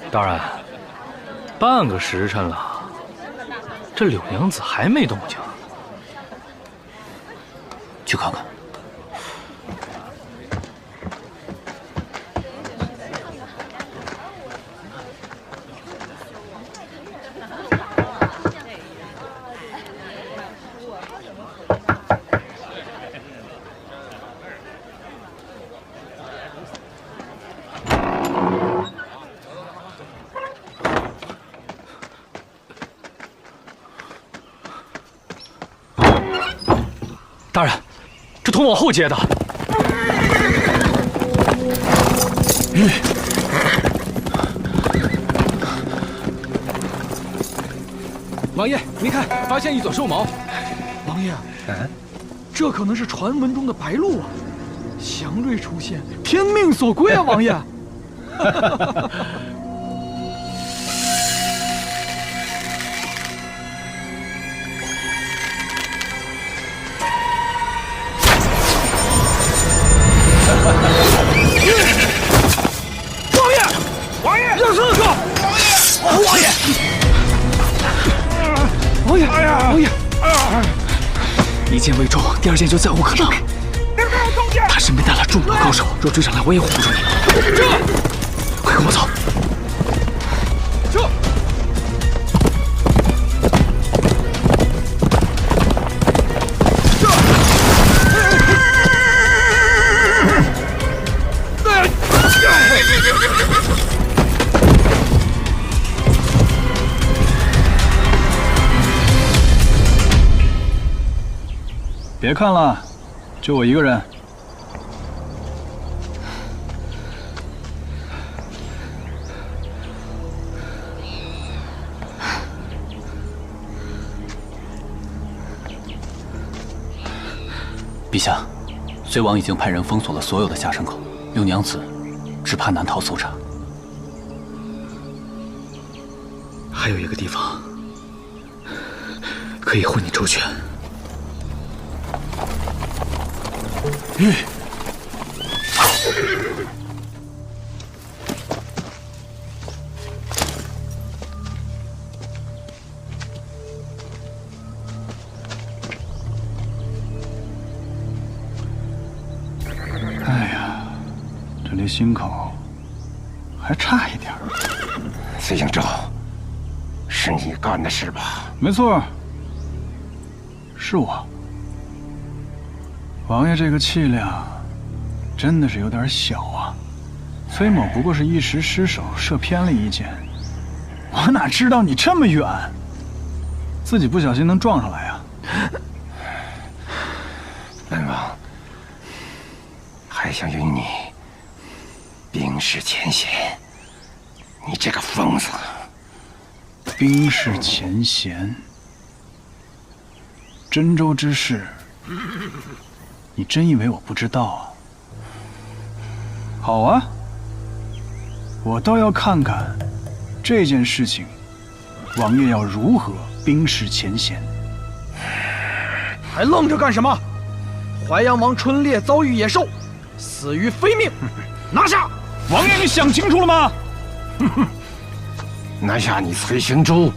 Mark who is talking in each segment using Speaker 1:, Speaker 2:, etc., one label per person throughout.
Speaker 1: 大人，半个时辰了，这柳娘子还没动静。
Speaker 2: 去看看。
Speaker 1: 大人，这通往后街的。
Speaker 3: 王爷，您看，发现一撮兽毛。王爷，这可能是传闻中的白鹿啊！祥瑞出现，天命所归啊，王爷！
Speaker 4: 王爷，
Speaker 3: 要上去！
Speaker 4: 王爷，
Speaker 3: 王爷，王爷，
Speaker 2: 一箭未中，第二箭就责无可挡。他身边带了众多高手，若追上来，我也护不住你了。快跟我走！
Speaker 3: 撤！
Speaker 5: 别看了，就我一个人。
Speaker 2: 陛下，隋王已经派人封锁了所有的下山口，柳娘子只怕难逃搜查。还有一个地方可以护你周全。
Speaker 5: 哎呀，这离心口还差一点。
Speaker 4: 崔行舟，是你干的事吧？
Speaker 5: 没错，是我。王爷这个气量真的是有点小啊！崔某不过是一时失手射偏了一箭，我哪知道你这么远，自己不小心能撞上来啊！
Speaker 4: 本王还想与你冰释前嫌，你这个疯子！
Speaker 5: 冰释前嫌，真州之事，你真以为我不知道啊？好啊，我倒要看看这件事情，王爷要如何冰释前嫌。
Speaker 3: 还愣着干什么？淮阳王春烈遭遇野兽，死于非命，拿下！
Speaker 5: 王爷，你想清楚了吗？
Speaker 4: 拿下你崔行舟，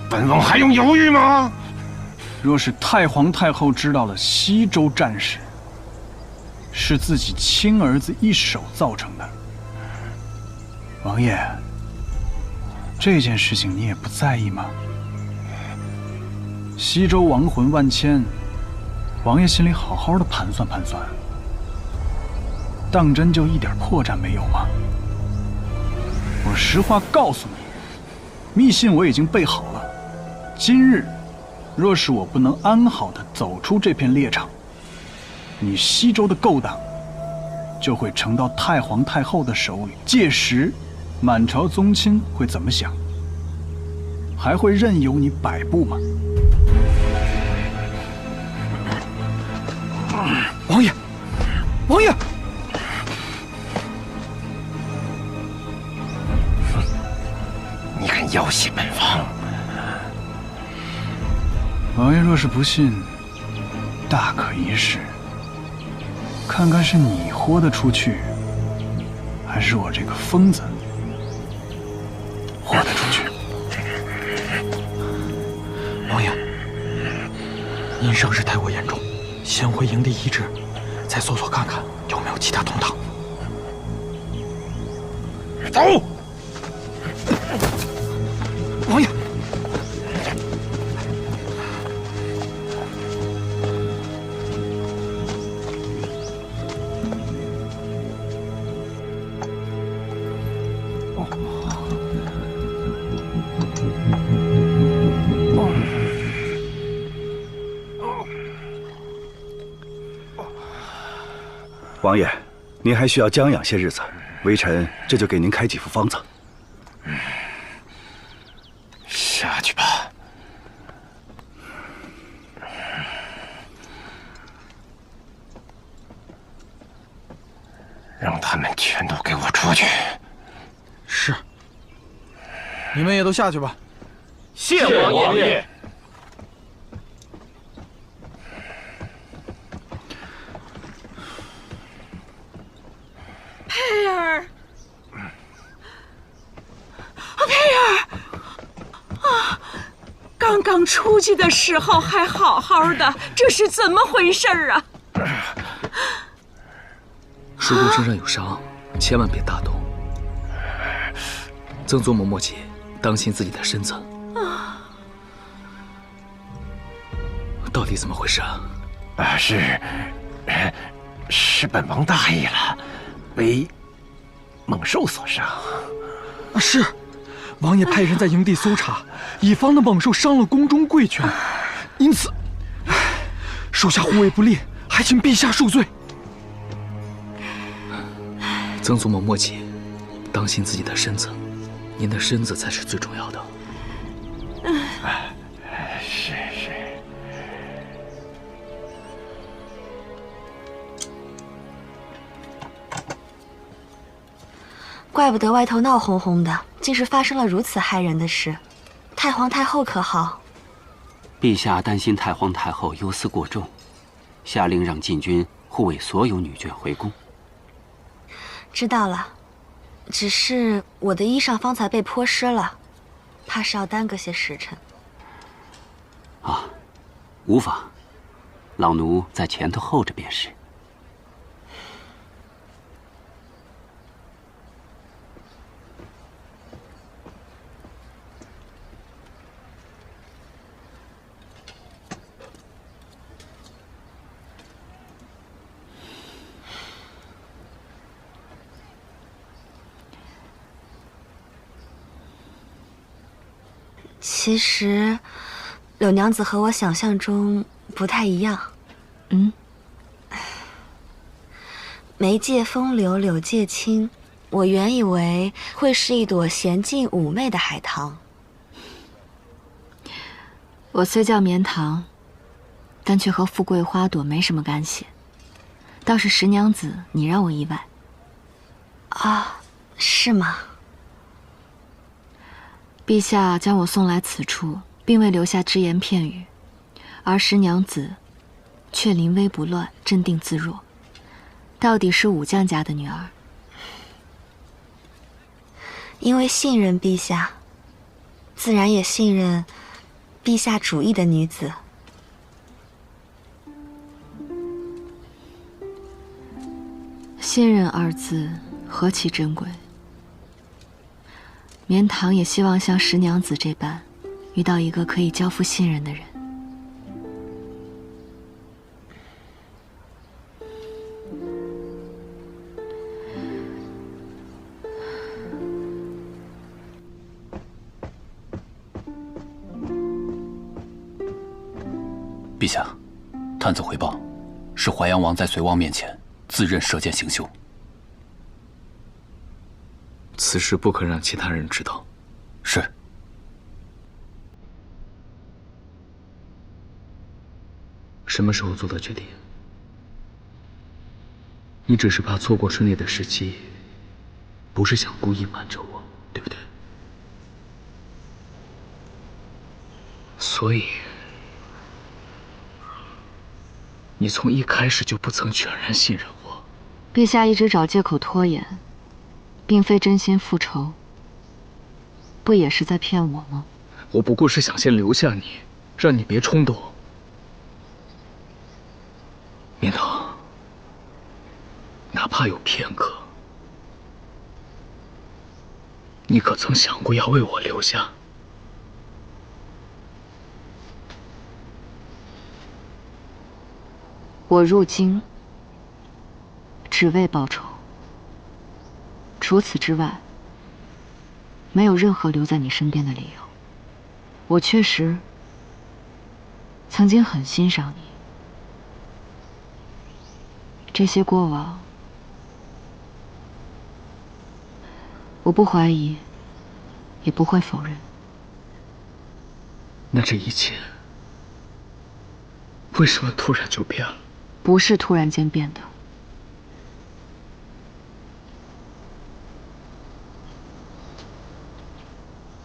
Speaker 4: 本王还用犹豫吗？
Speaker 5: 若是太皇太后知道了西周战事是自己亲儿子一手造成的，王爷，这件事情你也不在意吗？西周亡魂万千，王爷心里好好的盘算盘算，当真就一点破绽没有吗？我实话告诉你，密信我已经备好了，今日若是我不能安好的走出这片猎场，你西周的勾当就会呈到太皇太后的手里，届时满朝宗亲会怎么想？还会任由你摆布吗？
Speaker 3: 王爷，王爷！
Speaker 4: 你敢要挟本王？
Speaker 5: 王爷若是不信，大可一试。看看是你豁得出去，还是我这个疯子豁得出去？
Speaker 3: 王爷，您伤势太过严重，先回营地医治，再搜索看看有没有其他同党。
Speaker 4: 走！
Speaker 3: 王爷，
Speaker 6: 王爷，您还需要将养些日子，微臣这就给您开几副方子。
Speaker 4: 下去吧。让他们全都给我出去！
Speaker 3: 是。你们也都下去吧。
Speaker 1: 谢王爷。
Speaker 7: 佩儿，佩儿，啊，刚刚出去的时候还好好的，这是怎么回事啊？
Speaker 2: 叔公身上有伤，千万别大动。曾祖母莫姐，当心自己的身子。到底怎么回事啊？
Speaker 4: 是本王大意了，为猛兽所伤。
Speaker 3: 是，王爷派人在营地搜查，以防那猛兽伤了宫中贵权，因此，属下护卫不力，还请陛下恕罪。
Speaker 2: 曾祖母莫姐，当心自己的身子，您的身子才是最重要的。
Speaker 4: 是。
Speaker 8: 怪不得外头闹哄哄的，竟是发生了如此骇人的事。太皇太后可好？
Speaker 9: 陛下担心太皇太后忧思过重，下令让禁军护卫所有女眷回宫。
Speaker 8: 知道了，只是我的衣裳方才被泼湿了，怕是要耽搁些时辰。
Speaker 9: 啊，无妨，老奴在前头候着便是。
Speaker 8: 其实，柳娘子和我想象中不太一样。眉界风流柳界清，我原以为会是一朵娴静妩媚的海棠。
Speaker 10: 我虽叫绵棠，但却和富贵花朵没什么干系。倒是石娘子，你让我意外。
Speaker 8: 啊，是吗？
Speaker 10: 陛下将我送来此处，并未留下只言片语，而石娘子却临危不乱，镇定自若，到底是武将家的女儿。
Speaker 8: 因为信任陛下，自然也信任陛下主意的女子。
Speaker 10: 信任二字何其珍贵。绵棠也希望像石娘子这般，遇到一个可以交付信任的人。
Speaker 2: 陛下，探子回报，是淮阳王在隋王面前自认射箭行凶。此事不可让其他人知道。是。什么时候做的决定？你只是怕错过顺利的时机，不是想故意瞒着我，对不对？所以，你从一开始就不曾全然信任我。
Speaker 10: 陛下一直找借口拖延，并非真心复仇，不也是在骗我吗？
Speaker 2: 我不过是想先留下你，让你别冲动。免得，哪怕有片刻，你可曾想过要为我留下？
Speaker 10: 我入京，只为报仇。除此之外，没有任何留在你身边的理由。我确实曾经很欣赏你，这些过往，我不怀疑，也不会否认。
Speaker 2: 那这一切，为什么突然就变了？
Speaker 10: 不是突然间变的。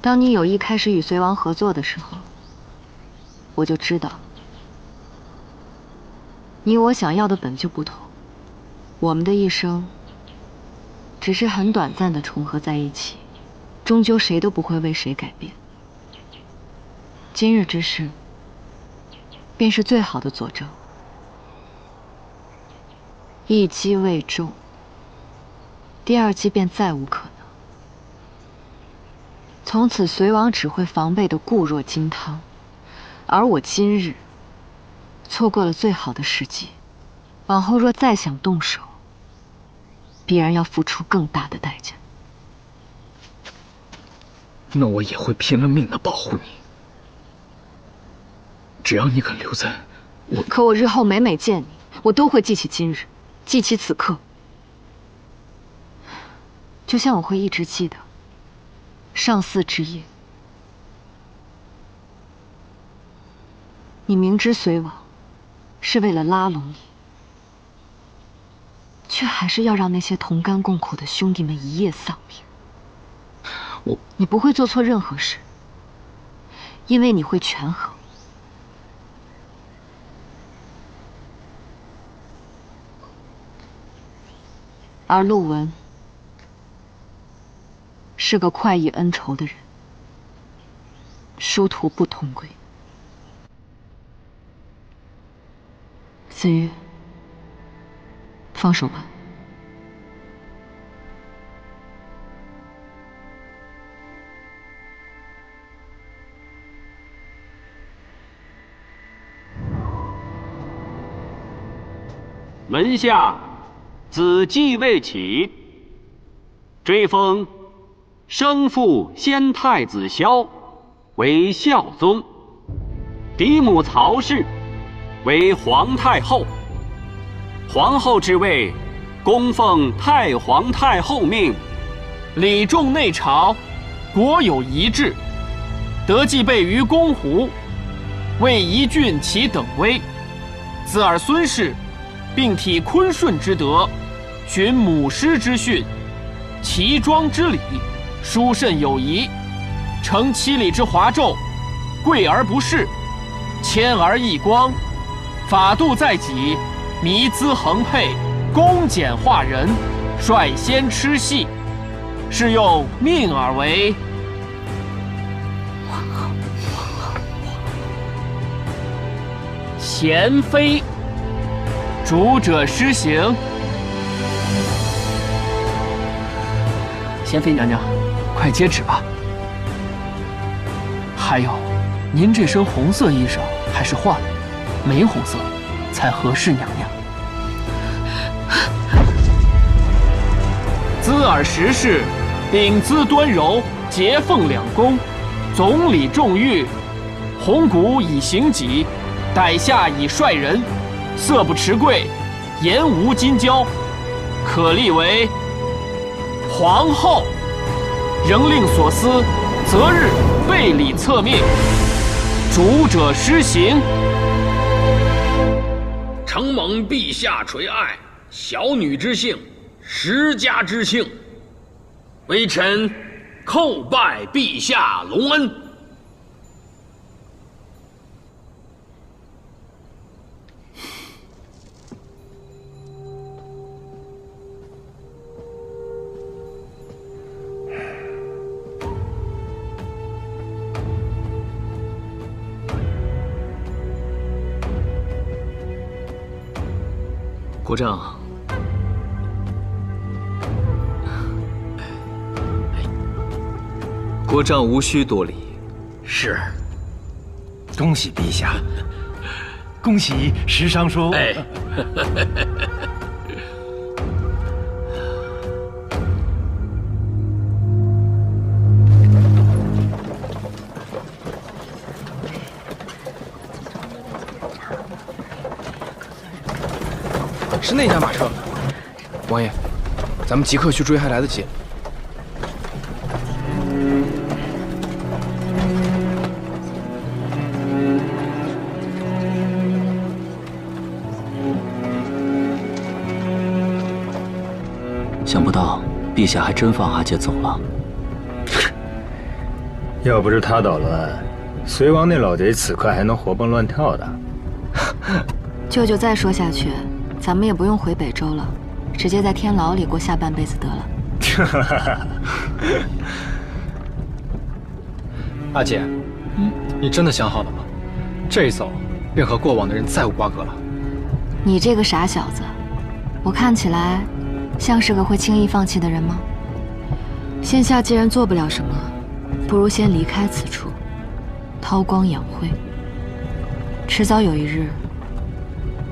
Speaker 10: 当你有意开始与隋王合作的时候，我就知道，你我想要的本就不同，我们的一生只是很短暂的重合在一起，终究谁都不会为谁改变。今日之事，便是最好的佐证。一击未中，第二击便再无可能。从此，隋王只会防备的固若金汤，而我今日错过了最好的时机，往后若再想动手，必然要付出更大的代价。
Speaker 2: 那我也会拼了命的保护你，只要你肯留在我。
Speaker 10: 可我日后每每见你，我都会记起今日，记起此刻，就像我会一直记得上巳之夜，你明知隋王是为了拉拢你，却还是要让那些同甘共苦的兄弟们一夜丧命。你不会做错任何事，因为你会权衡。而陆文是个快意恩仇的人，殊途不同归。子瑜，放手吧。
Speaker 9: 门下子继未起，追封生父先太子萧为孝宗，嫡母曹氏为皇太后。皇后之位，供奉太皇太后命。
Speaker 1: 礼重内朝，国有遗制，得继备于公胡，为一郡其等威。子尔孙氏，并体坤顺之德，循母师之训，齐庄之礼，殊甚有仪，承七礼之华胄，贵而不仕，谦而益光，法度在己，弥资衡佩，恭俭化人，率先吃细，是用命而为贤妃。主者施行。贤妃娘娘，快接旨吧。还有，您这身红色衣裳还是换了，玫红色才合适娘娘。兹尔十世，秉姿端柔，洁凤两宫，总理重御，鸿鹄以行己，傣下以率人。色不持贵，言无金交，可立为皇后。仍令所思，择日备礼册命。主者施行。
Speaker 11: 承蒙陛下垂爱，小女之幸，十家之幸，微臣叩拜陛下隆恩。
Speaker 2: 国丈，国丈无需多礼。
Speaker 4: 是。恭喜陛下，恭喜石尚书。
Speaker 11: 哎。
Speaker 3: 是那架马车，王爷，咱们即刻去追，还来得及。
Speaker 2: 想不到陛下还真放阿杰走了。
Speaker 12: 要不是他捣乱，隋王那老贼此刻还能活蹦乱跳的。
Speaker 10: 舅舅再说下去，咱们也不用回北周了，直接在天牢里过下半辈子得了。
Speaker 3: 阿姐，你真的想好了吗？这一走，便和过往的人再无瓜葛了。
Speaker 10: 你这个傻小子，我看起来像是个会轻易放弃的人吗？现下既然做不了什么，不如先离开此处，韬光养晦。迟早有一日，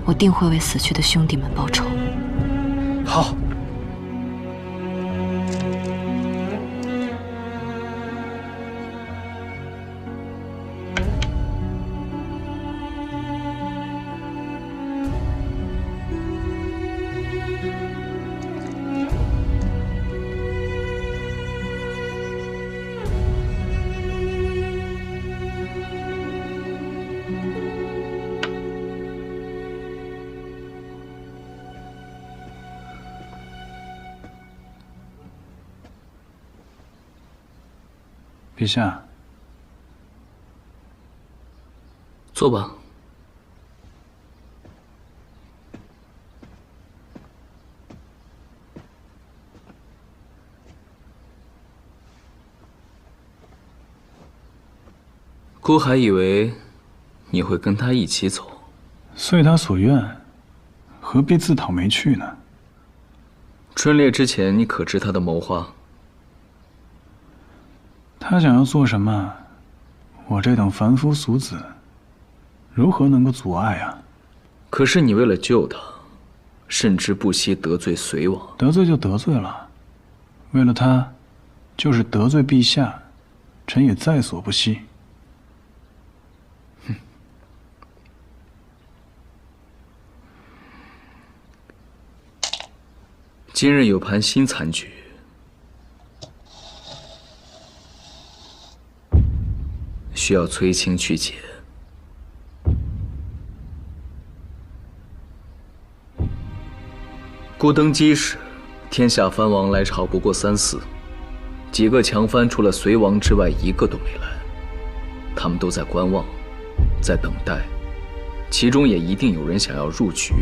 Speaker 10: 我定会为死去的兄弟们报仇。
Speaker 3: 好。
Speaker 5: 陛下，
Speaker 2: 坐吧。孤还以为你会跟他一起走，
Speaker 5: 遂他所愿，何必自讨没趣呢？
Speaker 2: 春猎之前，你可知他的谋划？
Speaker 5: 他想要做什么，我这等凡夫俗子，如何能够阻碍啊？
Speaker 2: 可是你为了救他，甚至不惜得罪隋王。
Speaker 5: 得罪就得罪了，为了他，就是得罪陛下，臣也在所不惜。
Speaker 2: 今日有盘新残局。需要崔青去解。孤登基时，天下藩王来朝不过3、4，几个强藩除了隋王之外，一个都没来。他们都在观望，在等待，其中也一定有人想要入局。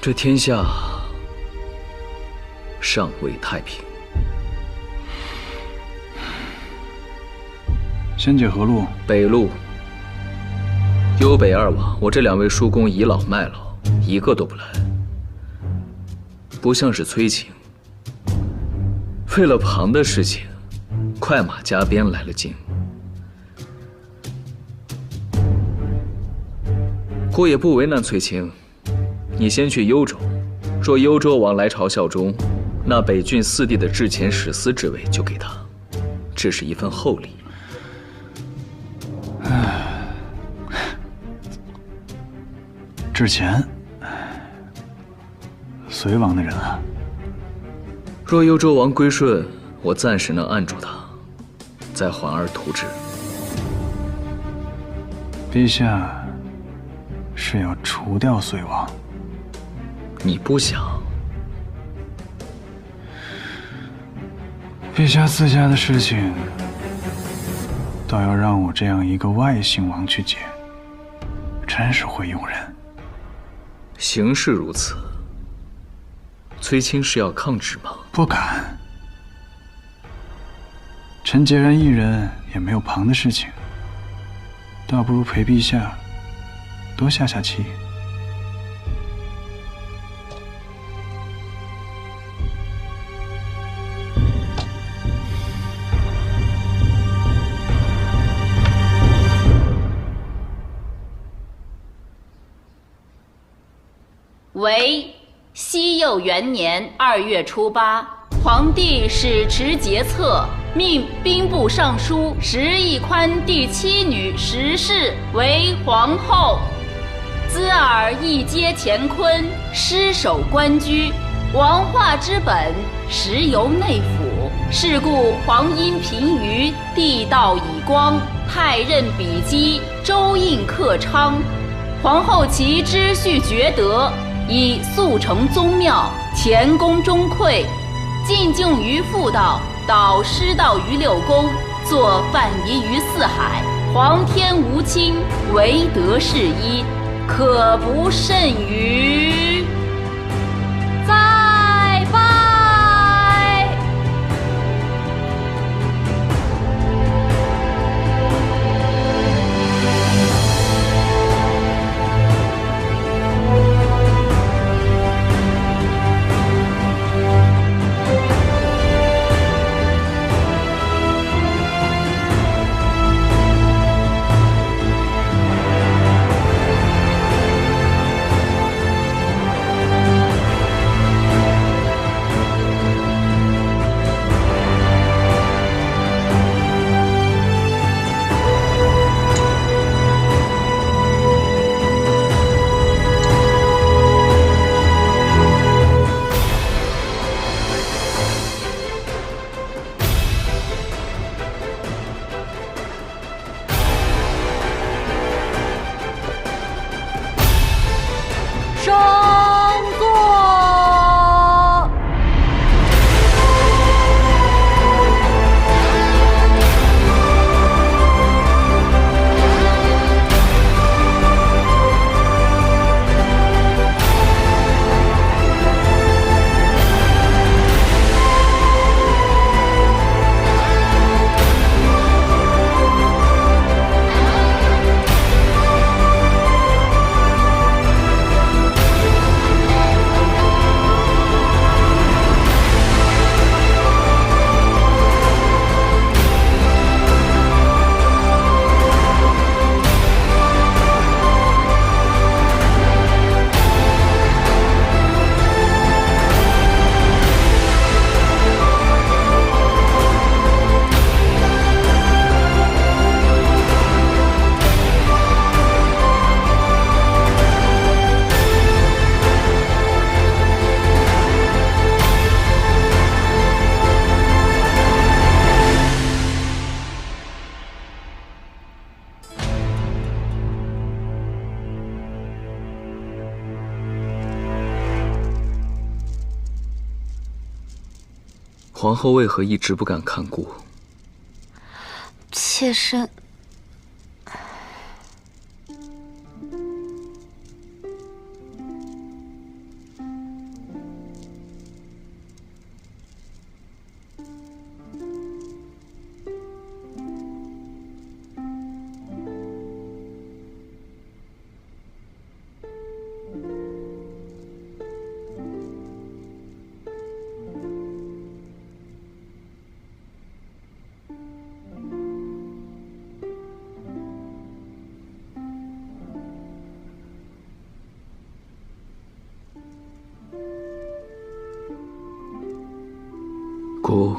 Speaker 2: 这天下尚未太平。
Speaker 5: 先解何路？
Speaker 2: 北路。幽北2王，我这2位叔公倚老卖老，一个都不来。不像是崔青，为了庞的事情，快马加鞭来了京。孤也不为难崔青，你先去幽州，若幽州王来朝效忠，那北郡4地的制前史司之位就给他，这是一份厚礼。
Speaker 5: 之前，隋王的人啊。
Speaker 2: 若幽州王归顺，我暂时能按住他，再缓而图之。
Speaker 5: 陛下是要除掉隋王？
Speaker 2: 你不想？
Speaker 5: 陛下自家的事情，倒要让我这样一个外姓王去解，真是会用人。
Speaker 2: 形势如此，崔青是要抗旨吗？
Speaker 5: 不敢。臣孑然一人，也没有旁的事情，倒不如陪陛下多下棋。
Speaker 13: 为熙佑元年2月初8，皇帝使持节策，命兵部尚书石义宽第7女石氏为皇后。兹尔一接乾坤，失守官居。王化之本，实由内府。是故皇因频于地道以光，太任比基，周应克昌。皇后其知序厥德，以速成宗庙，前功中馈，进敬于妇道，导师道于6宫，作范仪于4海。皇天无亲，唯德是一，可不甚于再拜。
Speaker 2: 皇后为何一直不敢看顾？
Speaker 8: 妾身
Speaker 2: 姑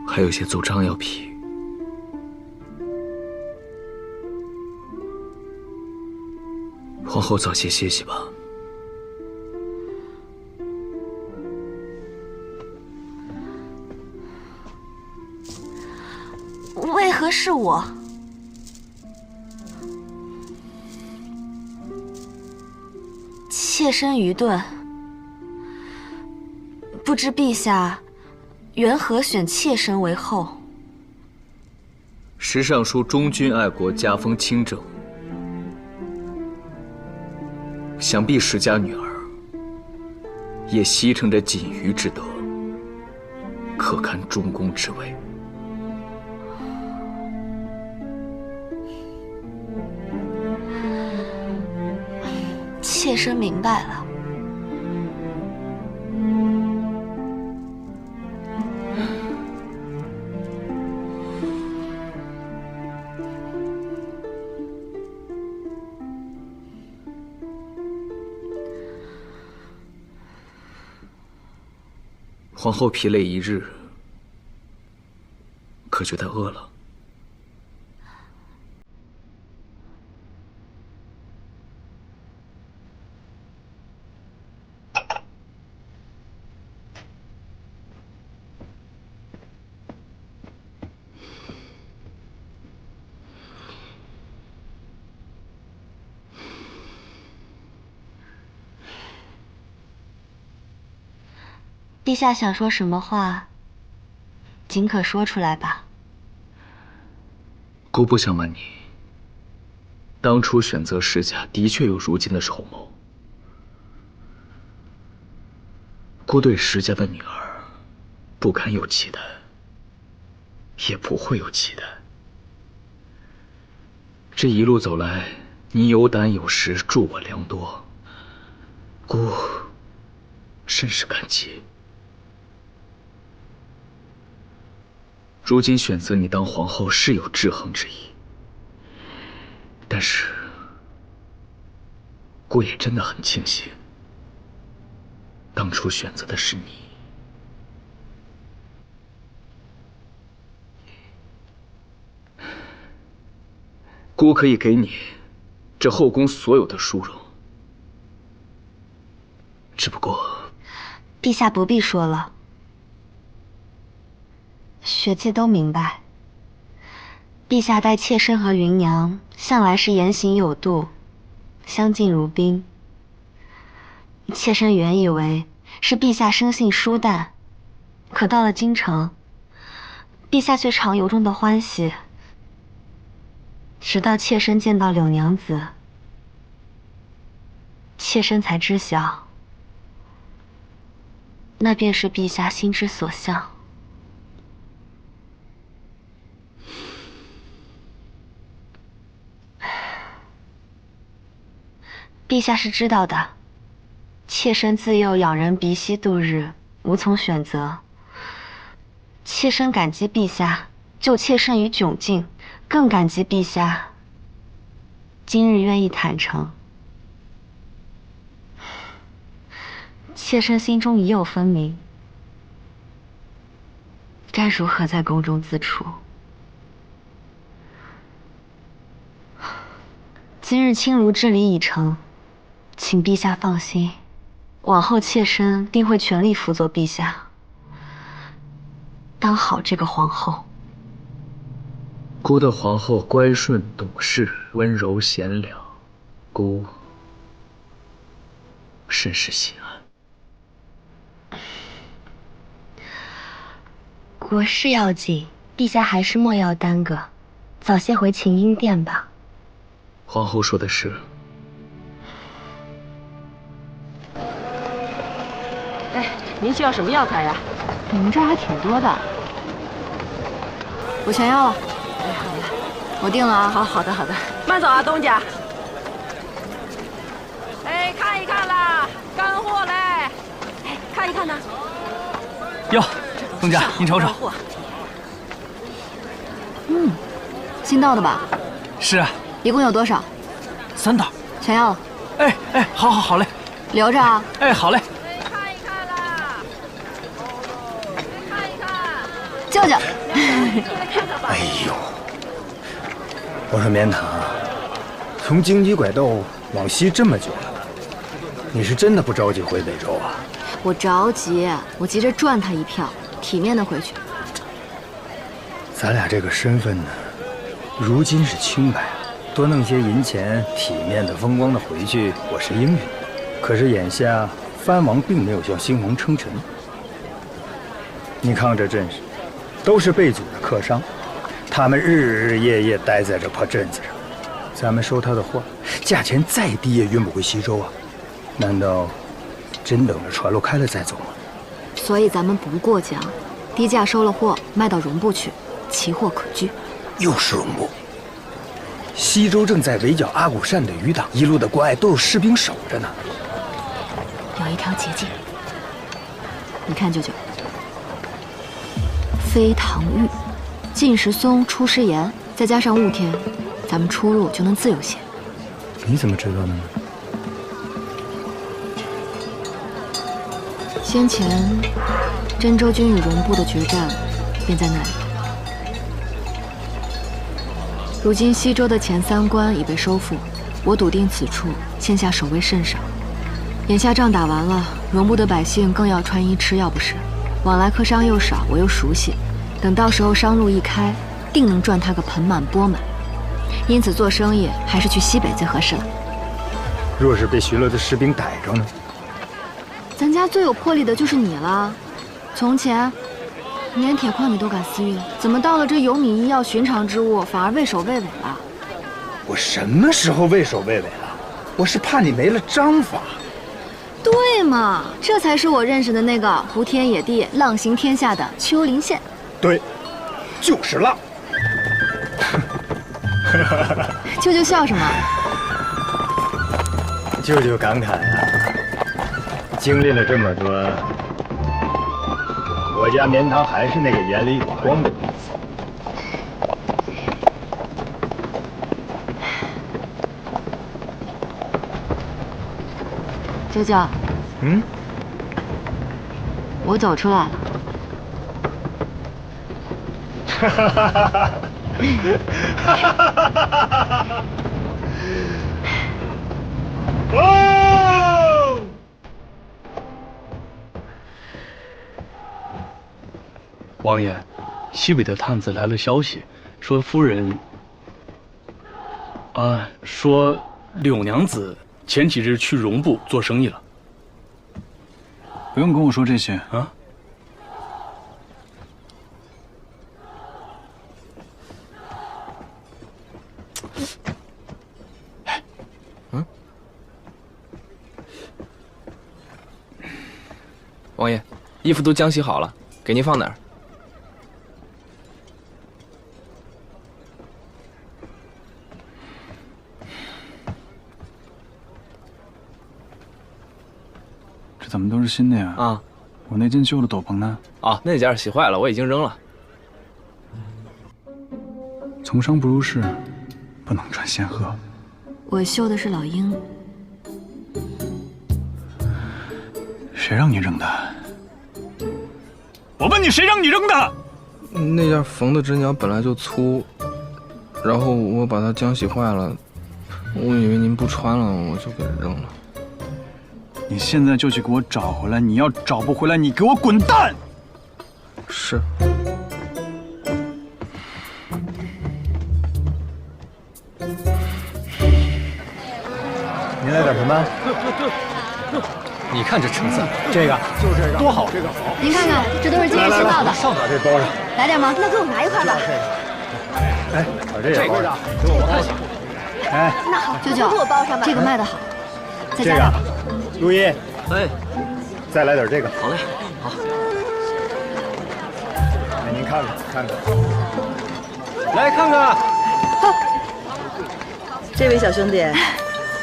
Speaker 2: 还有些奏章要批。皇后早些歇息吧。
Speaker 8: 为何是我？妾身愚钝，不知陛下缘何选妾身为后？
Speaker 2: 石尚书忠君爱国，家风清正，想必石家女儿也习承着锦瑜之德，可堪中宫之位。
Speaker 8: 妾身明白了。
Speaker 2: 皇后疲累一日，可觉得饿了？
Speaker 8: 陛下想说什么话，尽可说出来吧。
Speaker 2: 姑不想瞒你，当初选择石家的确有如今的筹谋。姑对石家的女儿不敢有期待，也不会有期待。这一路走来，你有胆有识，助我良多，姑甚是感激。如今选择你当皇后是有制衡之意，但是姑也真的很庆幸，当初选择的是你。姑可以给你这后宫所有的殊荣，只不过……
Speaker 8: 陛下不必说了。雪妾都明白，陛下待妾身和芸娘向来是言行有度，相敬如宾。妾身原以为是陛下生性疏淡，可到了京城，陛下却常由衷的欢喜。直到妾身见到柳娘子，妾身才知晓，那便是陛下心之所向。陛下是知道的，妾身自幼养人鼻息度日，无从选择。妾身感激陛下救妾身于窘境，更感激陛下今日愿意坦诚。妾身心中已有分明，该如何在宫中自处？今日清炉之礼已成，请陛下放心，往后妾身定会全力辅佐陛下，当好这个皇后。
Speaker 2: 姑的皇后乖顺懂事，温柔贤良，姑甚是心安。
Speaker 8: 国事要紧，陛下还是莫要耽搁，早些回晴英殿吧。
Speaker 2: 皇后说的是。
Speaker 14: 哎，您需要什么药材呀？
Speaker 10: 你们这儿还挺多的。我全要了。
Speaker 14: 哎，好了，
Speaker 10: 我定了啊。
Speaker 14: 好的，慢走啊，东家。哎，看一看啦，干货嘞！哎，看一看呢。
Speaker 5: 哟，东家，您瞅瞅。
Speaker 10: 新到的吧？
Speaker 5: 是啊。
Speaker 10: 一共有多少
Speaker 5: ？3袋。
Speaker 10: 全要了。
Speaker 5: 哎，好嘞。
Speaker 10: 留着啊。
Speaker 5: 哎，好嘞。
Speaker 14: 看一看啦，看一看。
Speaker 10: 舅舅。
Speaker 12: 哎呦，我说绵堂，从荆棘拐豆往西这么久了，你是真的不着急回北周啊？
Speaker 10: 我着急，我急着赚他一票，体面的回去。
Speaker 12: 咱俩这个身份呢，如今是清白，多弄些银钱，体面的、风光的回去，我是应允的。可是眼下藩王并没有向新皇称臣，你看看这阵势，都是被祖的客商，他们日日夜夜待在这破镇子上，咱们收他的货，价钱再低也运不回西周啊！难道真等着船路开了再走吗？
Speaker 10: 所以咱们不过江，低价收了货，卖到荣部去，奇货可居。
Speaker 12: 又是荣部。西周正在围剿阿骨善的余党，一路的关隘都有士兵守着呢。
Speaker 10: 有一条捷径，你看，舅舅，飞唐玉，进食松，出师盐，再加上雾天，咱们出入就能自由些。
Speaker 12: 你怎么知道的呢？
Speaker 10: 先前真州军与戎部的决战便在那里。如今西州的前3关已被收复，我笃定此处欠下守卫甚少。眼下仗打完了，戎部的百姓更要穿衣吃药不是？往来客商又少，我又熟悉，等到时候商路一开，定能赚他个盆满钵满。因此做生意还是去西北最合适了。
Speaker 12: 若是被巡逻的士兵逮着呢？
Speaker 10: 咱家最有魄力的就是你了。从前连铁矿你都敢私运，怎么到了这油米医药寻常之物，反而畏首畏尾了？
Speaker 12: 我什么时候畏首畏尾了？我是怕你没了章法。
Speaker 10: 对嘛，这才是我认识的那个胡天野地、浪行天下的丘陵县。
Speaker 12: 对，就是浪。
Speaker 10: 舅舅笑什么？
Speaker 12: 舅舅感慨啊，经历了这么多，我家棉堂还是那个严厉有光的地方。
Speaker 10: 舅舅，我走出来了。
Speaker 12: 哈哈哈哈哈！哦！
Speaker 15: 王爷，西北的探子来了消息，说夫人，说柳娘子前几日去戎部做生意了。
Speaker 5: 不用跟我说这些
Speaker 15: 啊。
Speaker 16: 王爷，衣服都浆洗好了，给您放哪儿？
Speaker 5: 这怎么都是新的呀？
Speaker 16: 啊，
Speaker 5: 我那件旧的斗篷呢？
Speaker 16: 啊，那件洗坏了，我已经扔了。
Speaker 5: 从商不入仕，不能穿仙鹤。
Speaker 10: 我绣的是老鹰。
Speaker 5: 谁让你扔的？我问你，谁让你扔的？
Speaker 16: 那件缝的针脚本来就粗，然后我把它浆洗坏了，我以为您不穿了，我就给扔了。
Speaker 5: 你现在就去给我找回来！你要找不回来，你给我滚蛋！
Speaker 16: 是。
Speaker 12: 您来点什么？
Speaker 16: 你看这成色，
Speaker 12: 这个就这个，多好，这个好。
Speaker 10: 您看看，这都是今日新到的。
Speaker 12: 上哪这包上？
Speaker 10: 来点吗？那给我拿一块吧。
Speaker 12: 哎，把这个包上，给我看看。哎，
Speaker 10: 那好，舅舅，给我包上吧。这个卖得好，再加点。
Speaker 12: 陆一，
Speaker 16: 哎，
Speaker 12: 再来点这个。
Speaker 16: 好嘞，好。
Speaker 12: 哎，您看看，看看，来看看。
Speaker 17: 这位小兄弟，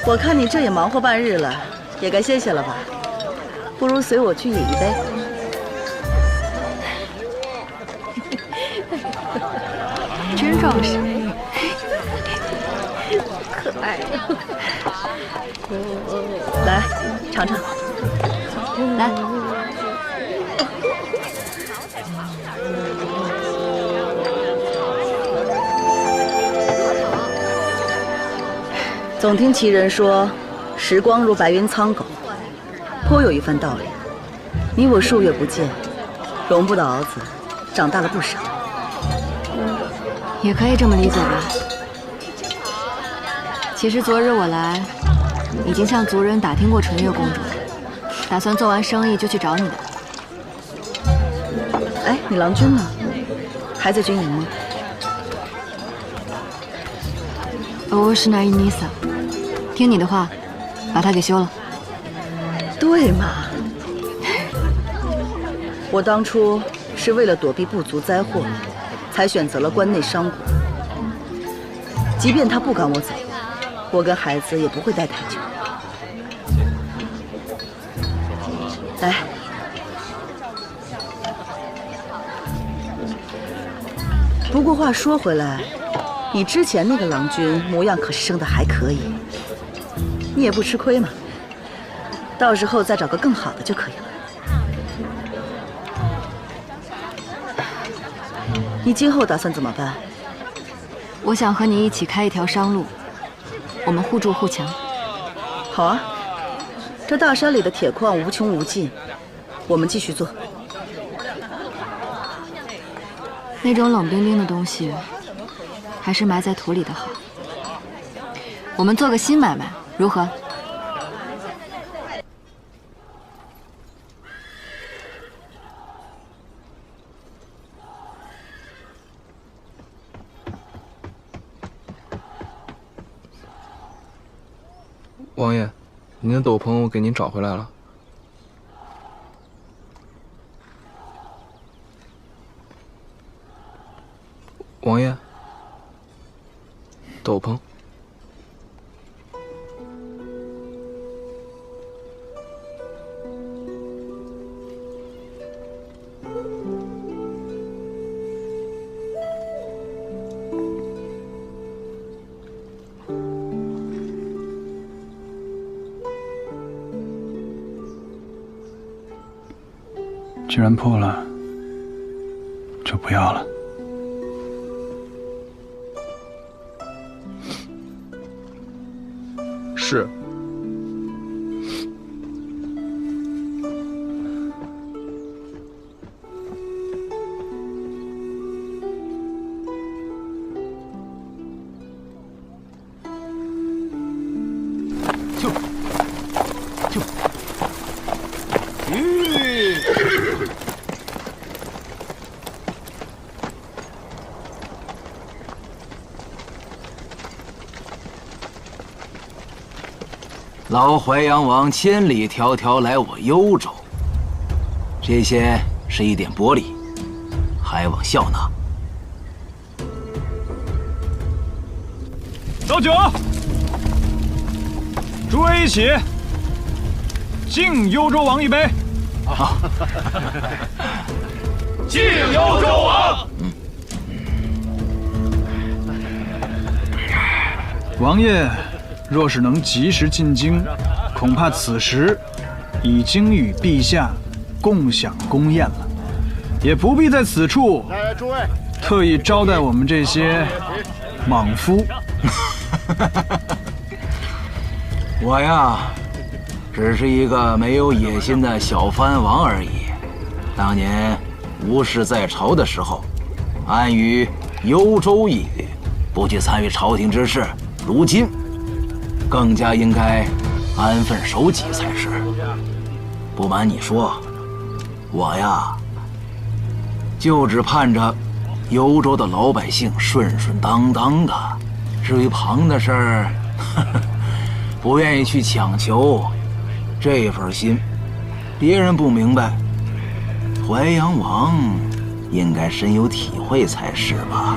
Speaker 17: 我看你这也忙活半日了。也该歇歇了吧，不如随我去饮一杯。
Speaker 10: 真壮实，
Speaker 17: 可爱。来，尝尝。
Speaker 10: 来。
Speaker 17: 总听其人说。时光如白云苍狗，颇有一番道理。你我数月不见，戎部的敖子长大了不少。
Speaker 10: 也可以这么理解吧。其实昨日我来，已经向族人打听过纯月公主，打算做完生意就去找你的。
Speaker 17: 哎，你郎君呢？还在军营吗？
Speaker 10: 我是那伊妮萨，听你的话。把他给休了。
Speaker 17: 对嘛，我当初是为了躲避部族灾祸，才选择了关内商贾。即便他不赶我走，我跟孩子也不会待太久。来，不过话说回来，你之前那个郎君模样可是生得还可以。你也不吃亏嘛，到时候再找个更好的就可以了。你今后打算怎么办？
Speaker 10: 我想和你一起开一条商路，我们互助互强。
Speaker 17: 好啊，这大山里的铁矿无穷无尽，我们继续做。
Speaker 10: 那种冷冰冰的东西，还是埋在土里的好。我们做个新买卖，如何？
Speaker 16: 王爷，您的斗篷我给您找回来了。王爷，斗篷。
Speaker 5: 既然破了，就不要了。
Speaker 16: 是。
Speaker 18: 老淮阳王千里迢迢来我幽州，这些是一点薄礼，还望笑纳。
Speaker 5: 倒酒，诸位一起敬幽州王一杯。
Speaker 18: 好，
Speaker 11: 敬幽州王。
Speaker 5: 王爷若是能及时进京，恐怕此时已经与陛下共享宫宴了，也不必在此处特意招待我们这些莽夫。
Speaker 18: 我呀，只是一个没有野心的小藩王而已。当年吴氏在朝的时候，安于幽州一隅，不去参与朝廷之事。如今，更加应该安分守己才是。不瞒你说，我呀，就只盼着幽州的老百姓顺顺当当的。至于旁的事儿，不愿意去强求。这份心，别人不明白，淮阳王应该深有体会才是吧？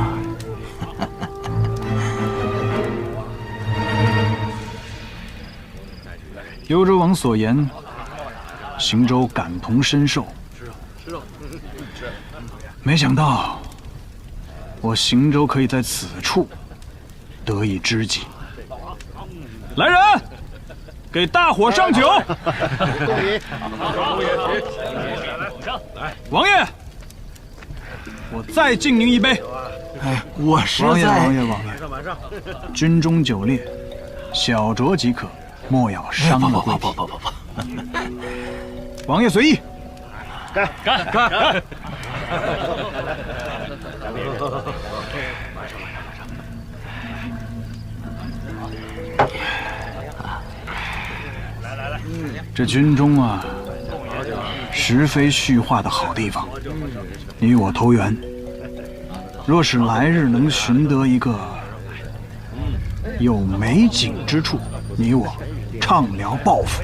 Speaker 5: 幽州王所言，行舟感同身受。没想到，我行舟可以在此处得以知己。来人，给大伙上酒！王爷，我再敬您一杯。
Speaker 18: 哎，我实
Speaker 5: 在……
Speaker 18: 王
Speaker 5: 爷，军中酒烈，小酌即可。莫要伤了贵体。
Speaker 18: 不，
Speaker 5: 王爷随意。
Speaker 11: 干！
Speaker 5: 这军中啊，实非叙话的好地方。你我投缘，若是来日能寻得一个有美景之处，你我畅聊抱负，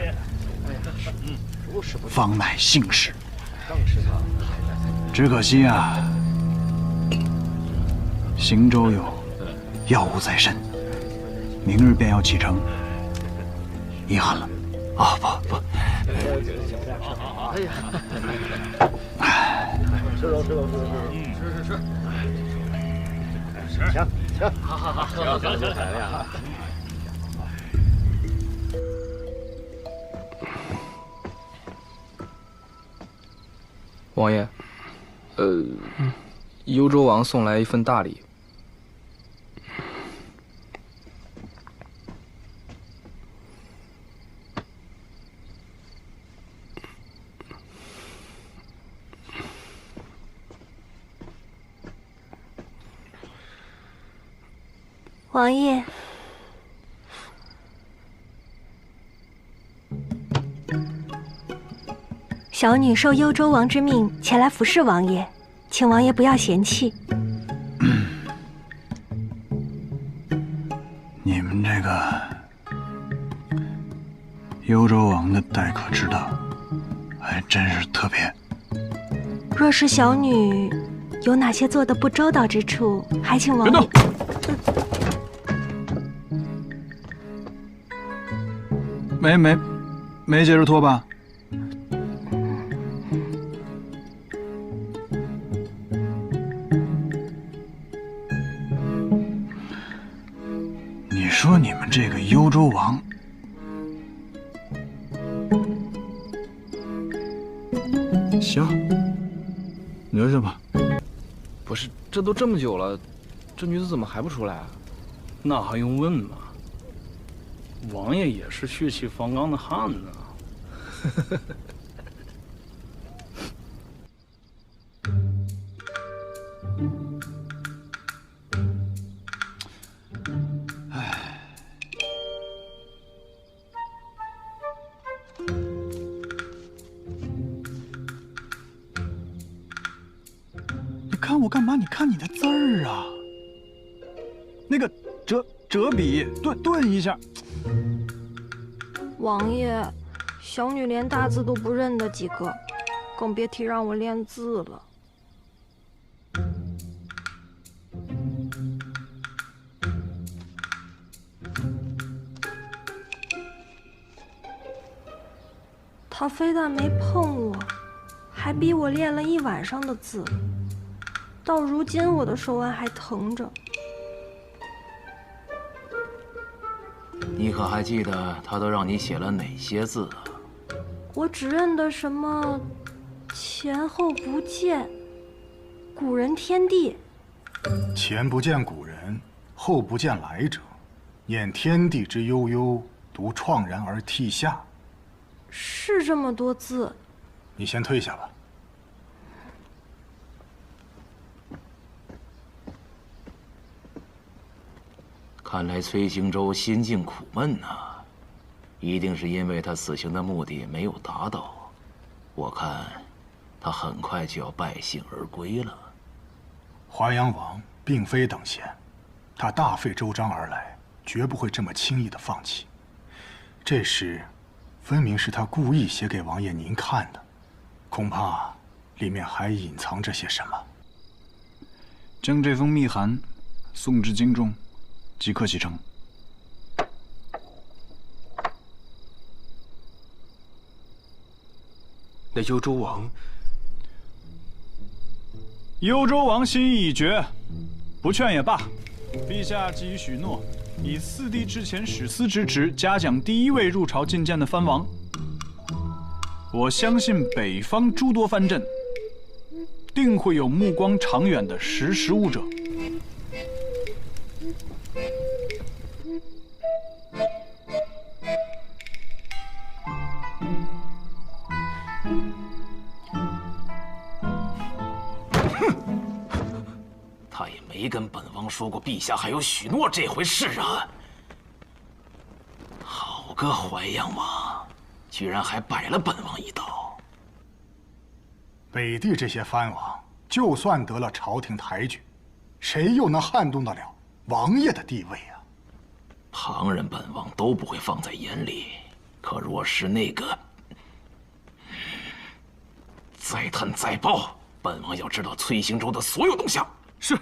Speaker 5: 方乃幸事。只可惜啊，行舟有要务在身，明日便要启程，遗憾了。
Speaker 18: 啊，不，
Speaker 11: 吃肉，吃，行，好，行，
Speaker 16: 王爷，幽州王送来一份大礼。
Speaker 19: 王爷，小女受幽州王之命前来服侍王爷，请王爷不要嫌弃。
Speaker 5: 你们这个幽州王的待客之道，还真是特别。
Speaker 19: 若是小女有哪些做得不周到之处，还请王爷。
Speaker 5: 没接着拖吧？你说你们这个幽州王，行，留下吧。
Speaker 16: 不是，这都这么久了，这女子怎么还不出来啊？
Speaker 15: 那还用问吗？王爷也是血气方刚的汉子。
Speaker 5: 你看我干嘛？你看你的字儿啊！那个折笔，顿一下。
Speaker 19: 王爷，小女连大字都不认得几个，更别提让我练字了。他非但没碰我，还逼我练了一晚上的字，到如今我的手腕还疼着。
Speaker 18: 你可还记得他都让你写了哪些字啊？
Speaker 19: 我只认得什么前后不见，古人天地。
Speaker 12: 前不见古人，后不见来者，念天地之悠悠，独怆然而涕下。
Speaker 19: 是这么多字。
Speaker 12: 你先退下吧。
Speaker 18: 看来崔行舟心境苦闷呐，一定是因为他死刑的目的没有达到。我看，他很快就要败兴而归了。
Speaker 12: 华阳王并非等闲，他大费周章而来，绝不会这么轻易的放弃。这诗，分明是他故意写给王爷您看的，恐怕里面还隐藏着些什么。
Speaker 5: 将这封密函送至京中。即刻启程。
Speaker 20: 那幽州
Speaker 5: 王心意已决，不劝也罢。陛下既已许诺，以4帝之前史司之职嘉奖第1位入朝觐见的藩王。我相信北方诸多藩镇，定会有目光长远的识时务者。
Speaker 18: 他也没跟本王说过陛下还有许诺这回事啊！好个淮阳王，居然还摆了本王一道。
Speaker 12: 北地这些藩王，就算得了朝廷抬举，谁又能撼动得了王爷的地位啊？
Speaker 18: 旁人本王都不会放在眼里，可若是那个……再探再报，本王要知道崔行舟的所有动向。
Speaker 20: 是。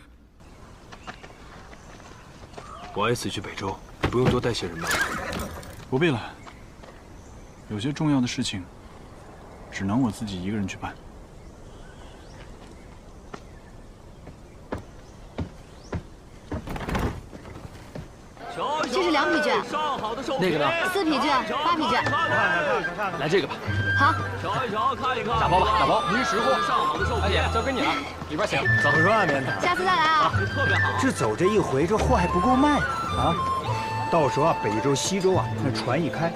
Speaker 20: 王爷此去北周，不用多带些人吧？
Speaker 5: 不必了，有些重要的事情，只能我自己一个人去办。
Speaker 10: 这是2匹绢，
Speaker 20: 那个呢
Speaker 10: 4匹绢，8匹绢。
Speaker 20: 来这个吧。
Speaker 10: 好，
Speaker 15: 瞧一瞧，看一看。
Speaker 3: 打包吧，打包。
Speaker 15: 您识货，上好的寿
Speaker 3: 大姐，交给你了，里边请。
Speaker 12: 怎么说啊，棉头？
Speaker 10: 下次再来啊！
Speaker 15: 特别好。
Speaker 12: 这走这一回，这货还不够卖呢啊！到时候啊，北周、西周啊，那船一开，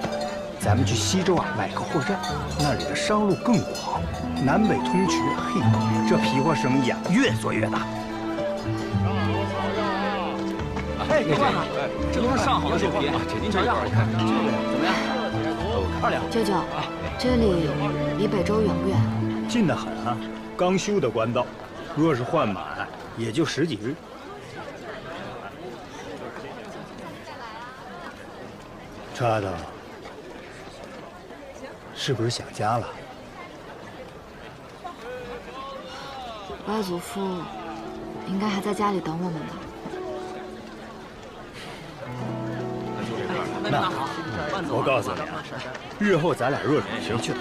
Speaker 12: 咱们去西周啊买个货站，那里的商路更广，南北通衢，嘿，这皮货生意啊越做越大。
Speaker 3: 哎，各位好，这都是上好的手皮，您瞧瞧，你看这个怎么样？2两。
Speaker 10: 舅舅，这里离北周远不远？
Speaker 12: 近得很啊，刚修的官道，若是换满，也就10几日。叉子，是不是想家了？
Speaker 10: 外祖父应该还在家里等我们吧？
Speaker 12: 那好，我告诉你啊，日后咱俩若是回去了，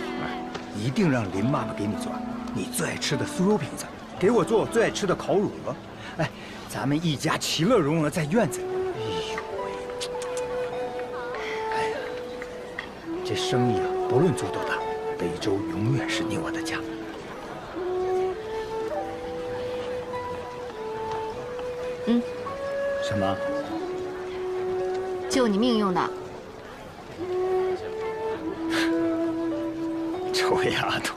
Speaker 12: 一定让林妈妈给你做你最爱吃的酥油饼子，给我做我最爱吃的烤乳鹅。哎，咱们一家其乐融融在院子里。哎呀，这生意啊，不论做多大，北周永远是你我的家。
Speaker 10: 嗯。
Speaker 12: 什么？
Speaker 10: 救你命用的。
Speaker 12: 臭丫头。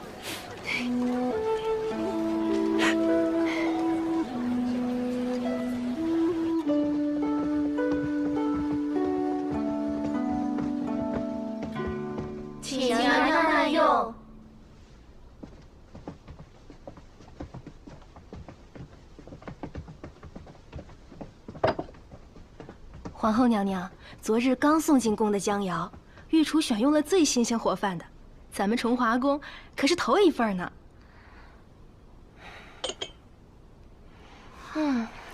Speaker 21: 请娘娘慢用。
Speaker 19: 皇后娘娘，昨日刚送进宫的姜瑶，御厨选用了最新鲜活泛的，咱们崇华宫可是头一份呢。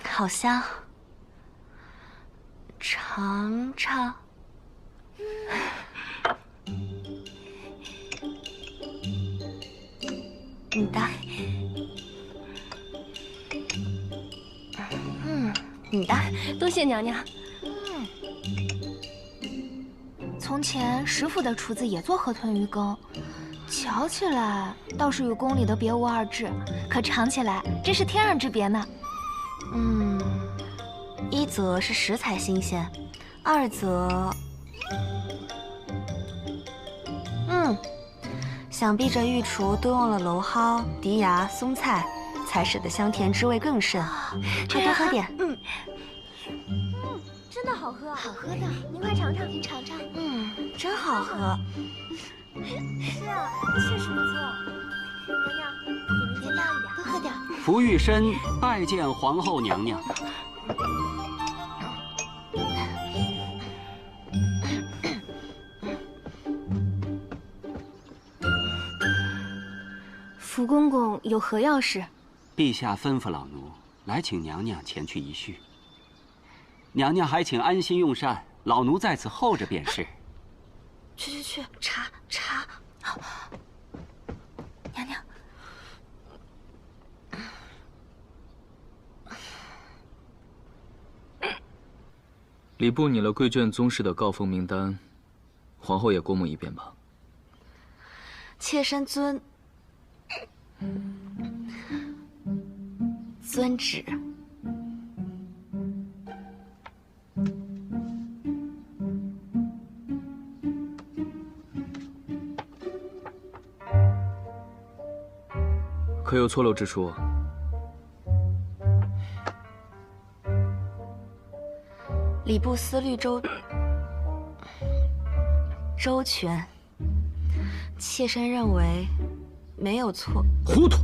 Speaker 8: 好香，尝尝。你的，你的，
Speaker 19: 多谢娘娘。
Speaker 22: 从前石府的厨子也做河豚鱼羹，瞧起来倒是与宫里的别无二致，可尝起来真是天壤之别呢。
Speaker 8: 一则是食材新鲜，二则，想必这御厨都用了蒌蒿、荻芽、松菜，才使得香甜滋味更甚。快多喝点。
Speaker 22: 真的好喝，好喝的，您快尝尝，您尝尝。
Speaker 8: 真好喝。
Speaker 22: 是啊，确实不错。娘娘，给您倒一点，多喝点。
Speaker 9: 福玉申拜见皇后娘娘。
Speaker 19: 福公公有何要事？
Speaker 9: 陛下吩咐老奴来请娘娘前去一叙。娘娘还请安心用膳，老奴在此候着便是。
Speaker 8: 去，茶。
Speaker 22: 娘娘，
Speaker 2: 礼部拟了贵眷宗室的告封名单，皇后也过目一遍吧。
Speaker 8: 妾身遵旨。
Speaker 2: 可有错漏之处？
Speaker 8: 礼部思虑周全，妾身认为没有错。
Speaker 2: 糊涂！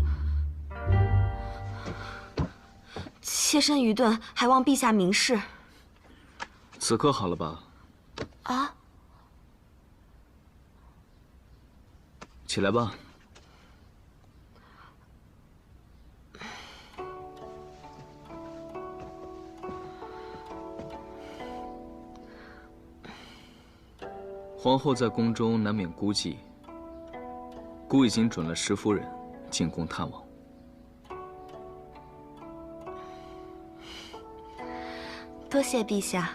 Speaker 8: 妾身愚钝，还望陛下明示。
Speaker 2: 此刻好了吧？
Speaker 8: 啊！
Speaker 2: 起来吧。皇后在宫中难免孤寂，孤已经准了石夫人进宫探望。
Speaker 8: 多谢陛下。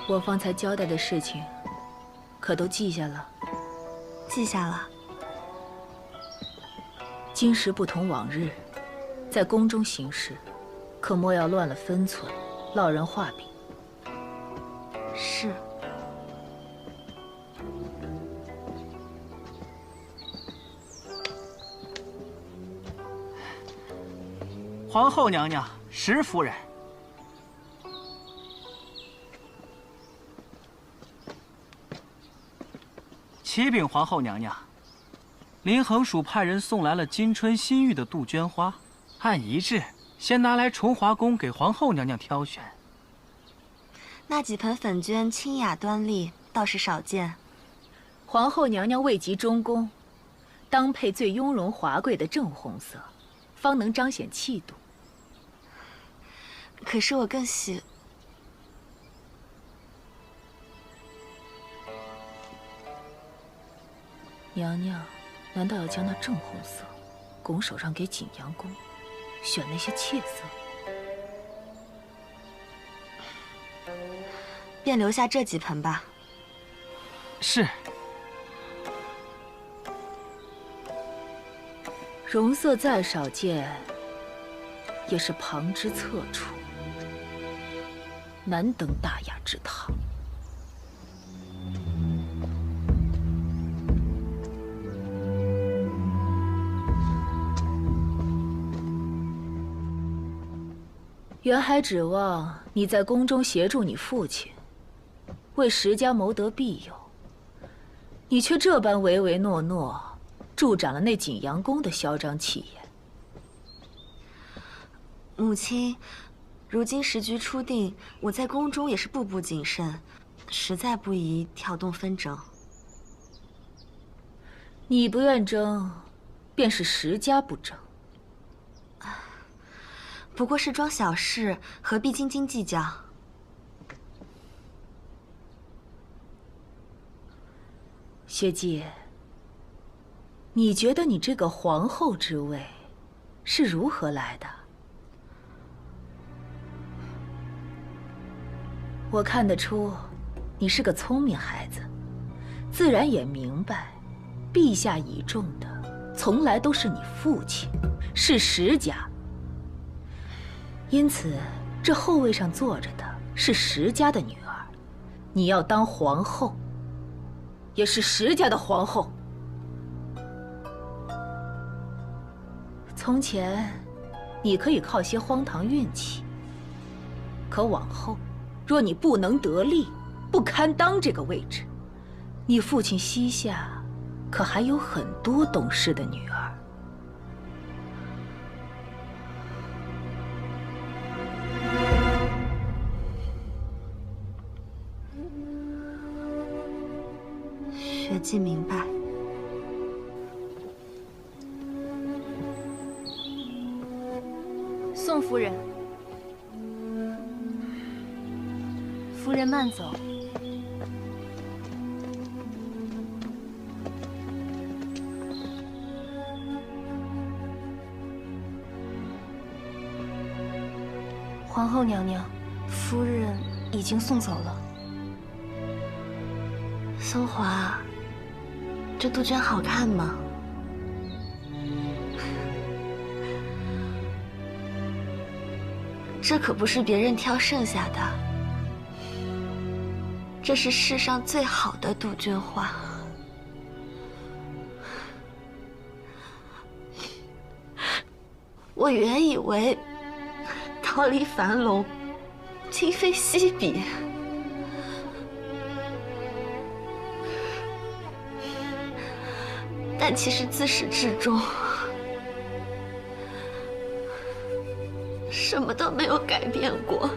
Speaker 6: 我方才交代的事情，可都记下了？
Speaker 8: 记下了。
Speaker 6: 今时不同往日，在宫中行事，可莫要乱了分寸，落人话柄。
Speaker 8: 是。
Speaker 7: 皇后娘娘，石夫人。启禀皇后娘娘，林衡署派人送来了金春新玉的杜鹃花，按仪制先拿来崇华宫给皇后娘娘挑选。
Speaker 8: 那几盆粉绢清雅端丽，倒是少见。
Speaker 6: 皇后娘娘位极中宫，当配最雍容华贵的正红色，方能彰显气度。
Speaker 8: 可是我更喜……
Speaker 6: 娘娘，难道要将那正红色拱手让给景阳宫，选那些怯色？
Speaker 8: 便留下这几盆吧。
Speaker 7: 是。
Speaker 6: 容色再少见，也是旁支侧出，难登大雅之堂。原还指望你在宫中协助你父亲，为石家谋得庇佑，你却这般唯唯诺诺，助长了那景阳宫的嚣张气焰。
Speaker 8: 母亲，如今时局初定，我在宫中也是步步谨慎，实在不宜挑动纷争。
Speaker 6: 你不愿争，便是石家不争。
Speaker 8: 不过是桩小事，何必斤斤计较？
Speaker 6: 学姐，你觉得你这个皇后之位是如何来的？我看得出，你是个聪明孩子，自然也明白，陛下倚重的从来都是你父亲，是石家。因此，这后位上坐着的是石家的女儿，你要当皇后，也是石家的皇后。从前，你可以靠些荒唐运气，可往后，若你不能得力，不堪当这个位置，你父亲膝下可还有很多懂事的女儿。
Speaker 8: 学季明白。
Speaker 22: 宋夫人，夫人慢走。皇后娘娘，夫人已经送走了。
Speaker 8: 松华，这杜鹃好看吗？这可不是别人挑剩下的，这是世上最好的杜鹃花。我原以为桃李繁荣，今非昔比。但其实自始至终，什么都没有改变过。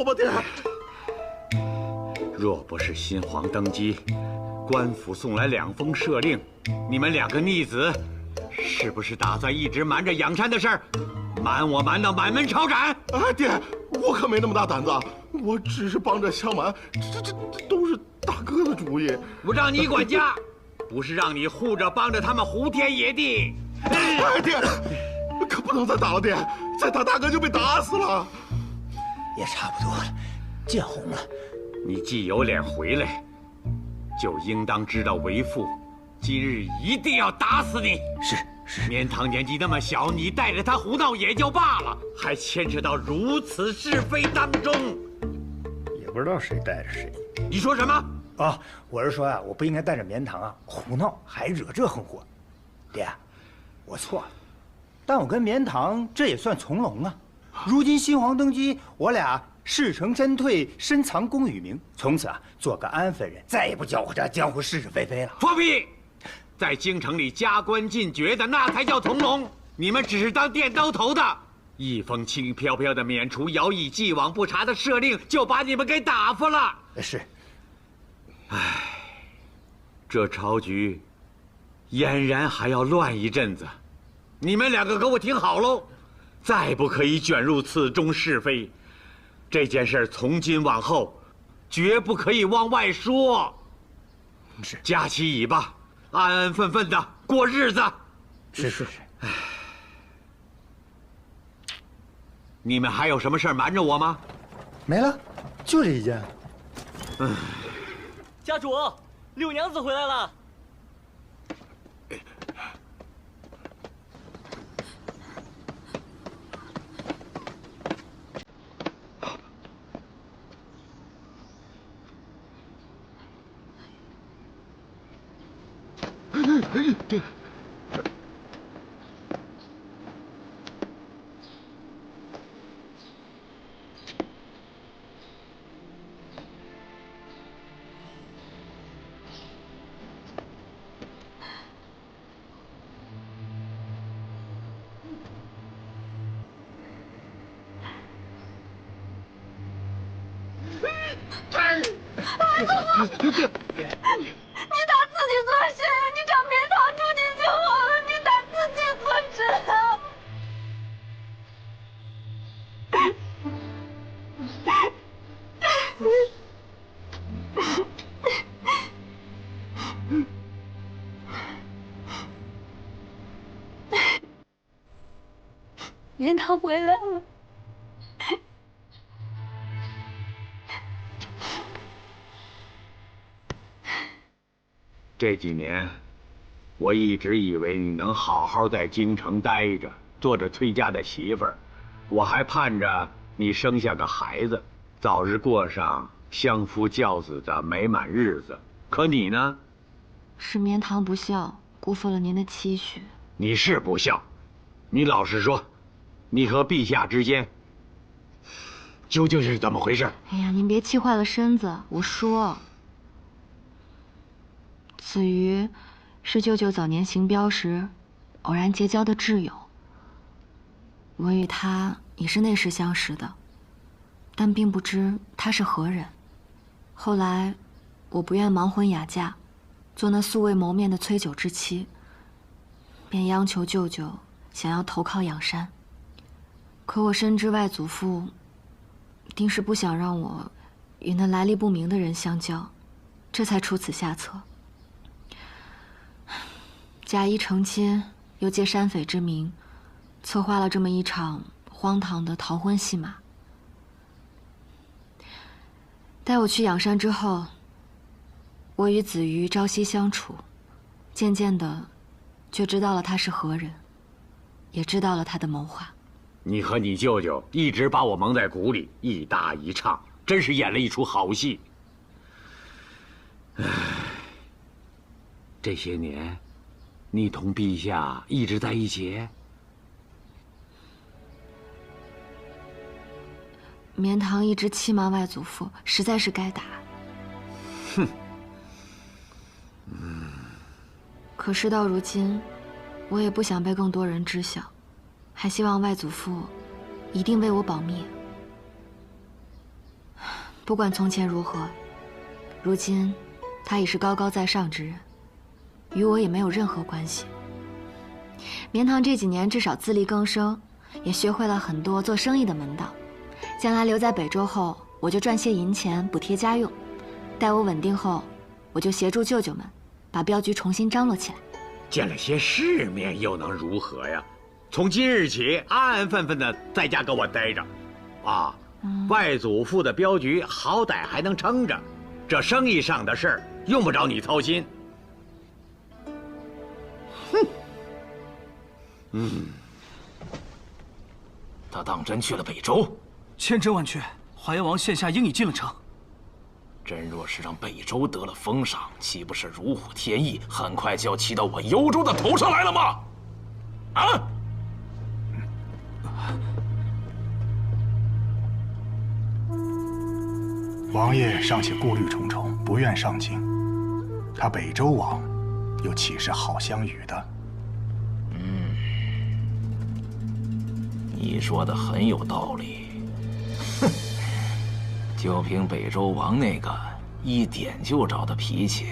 Speaker 1: 我吧，爹。
Speaker 4: 若不是新皇登基，官府送来2封赦令，你们2个逆子，是不是打算一直瞒着养山的事儿，瞒我瞒到满门抄斩？
Speaker 1: 哎，爹，我可没那么大胆子，我只是帮着相瞒，这都是大哥的主意。
Speaker 4: 我让你管家，不是让你护着帮着他们胡天野地。
Speaker 1: 哎，爹，可不能再打了，爹，再打大哥就被打死了。
Speaker 12: 也差不多了，见红了。
Speaker 4: 你既有脸回来，就应当知道为父今日一定要打死你。
Speaker 12: 是，
Speaker 4: 绵堂年纪那么小，你带着他胡闹也就罢了，还牵扯到如此是非当中，
Speaker 12: 也不知道谁带着谁。
Speaker 4: 你说什么？
Speaker 12: 啊，我是说啊，我不应该带着绵堂啊胡闹，还惹这横祸。爹，我错了，但我跟绵堂这也算从龙啊。如今新皇登基，我俩事成身退，深藏功与名，从此啊做个安分人，再也不搅和这江湖是是非非了。
Speaker 4: 放屁！在京城里加官进爵的那才叫从龙，你们只是当垫刀头的。一封轻飘飘的免除徭役、既往不查的赦令，就把你们给打发了。
Speaker 12: 是。
Speaker 4: 唉，这朝局俨然还要乱一阵子。你们2个给我听好喽，再不可以卷入此中是非。这件事从今往后，绝不可以往外说。
Speaker 12: 是，
Speaker 4: 假期已罢，安安分分的过日子。
Speaker 12: 是。
Speaker 4: 唉，你们还有什么事瞒着我吗？
Speaker 12: 没了，就这一件。
Speaker 23: 家主，六娘子回来了。
Speaker 21: 你打自己做事，你找绵堂出去就好了，你打自己做事啊！绵堂回来了。
Speaker 4: 这几年，我一直以为你能好好在京城待着，做着崔家的媳妇儿，我还盼着你生下个孩子，早日过上相夫教子的美满日子。可你呢？
Speaker 10: 是绵堂不孝，辜负了您的期许。
Speaker 4: 你是不孝，你老实说，你和陛下之间究竟是怎么回事？
Speaker 10: 哎呀，您别气坏了身子。我说，子瑜是舅舅早年行镖时偶然结交的挚友，我与他也是那时相识的，但并不知他是何人。后来我不愿盲婚哑嫁，做那素未谋面的崔九之妻，便央求舅舅想要投靠养山。可我深知外祖父定是不想让我与那来历不明的人相交，这才出此下策。假意成亲，又借山匪之名，策划了这么一场荒唐的逃婚戏码。待我去养山之后，我与子瑜朝夕相处，渐渐的就知道了他是何人，也知道了他的谋划。
Speaker 4: 你和你舅舅一直把我蒙在鼓里，一搭一唱，真是演了一出好戏。唉，这些年，你同陛下一直在一起？
Speaker 10: 绵堂一直欺瞒外祖父，实在是该打。
Speaker 4: 哼。
Speaker 10: 可事到如今，我也不想被更多人知晓，还希望外祖父一定为我保密。不管从前如何，如今他已是高高在上之人，与我也没有任何关系。绵堂这几年至少自力更生，也学会了很多做生意的门道。将来留在北周后，我就赚些银钱补贴家用。待我稳定后，我就协助舅舅们把镖局重新张罗起来。
Speaker 4: 见了些世面又能如何呀？从今日起，安安分分的在家给我待着，啊，外祖父的镖局好歹还能撑着，这生意上的事儿用不着你操心。哼，
Speaker 18: 他当真去了北周？
Speaker 7: 千真万确，华阳王现下应已进了城。
Speaker 18: 真若是让北周得了封赏，岂不是如虎添翼，很快就要骑到我幽州的头上来了吗？啊！
Speaker 5: 王爷尚且顾虑重重，不愿上京，他北周王又岂是好相与的？
Speaker 18: 你说的很有道理。哼，就凭北周王那个一点就着的脾气，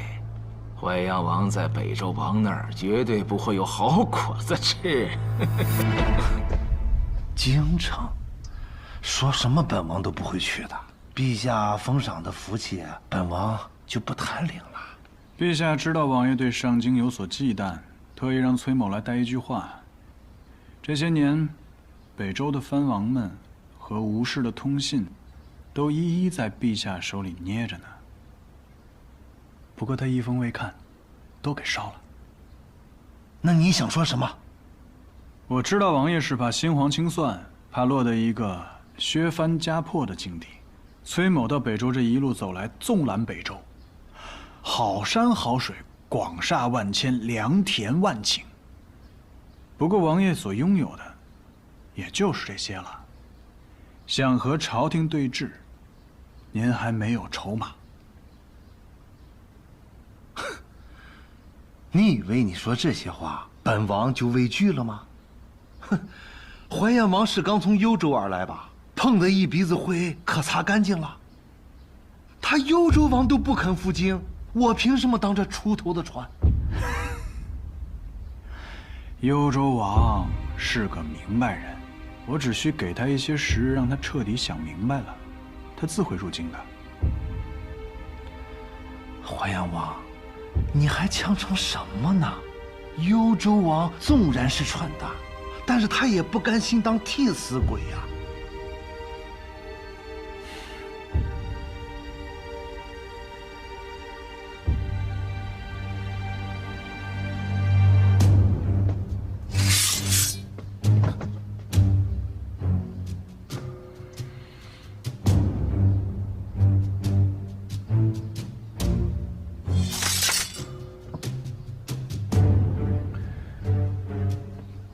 Speaker 18: 淮阳王在北周王那儿绝对不会有好果子吃。
Speaker 13: 京城，说什么本王都不会去的。陛下封赏的福气，本王就不贪领了。
Speaker 5: 陛下知道王爷对上京有所忌惮，特意让崔某来带一句话：这些年，北周的藩王们和吴氏的通信，都一一在陛下手里捏着呢。不过他一封未看，都给烧了。
Speaker 13: 那你想说什么？
Speaker 5: 我知道王爷是怕心惶清算，怕落得一个削藩家破的境地。崔某到北周这一路走来，纵览北周，好山好水，广厦万千，良田万顷。不过王爷所拥有的，也就是这些了。想和朝廷对峙，您还没有筹码。
Speaker 13: 你以为你说这些话，本王就畏惧了吗？哼，淮阳王是刚从幽州而来吧？碰得一鼻子灰，可擦干净了。他幽州王都不肯赴京，我凭什么当这出头的船？
Speaker 5: 幽州王是个明白人，我只需给他一些时日，让他彻底想明白了，他自会入京的。
Speaker 13: 淮阳王，你还强成什么呢？幽州王纵然是串大，但是他也不甘心当替死鬼呀。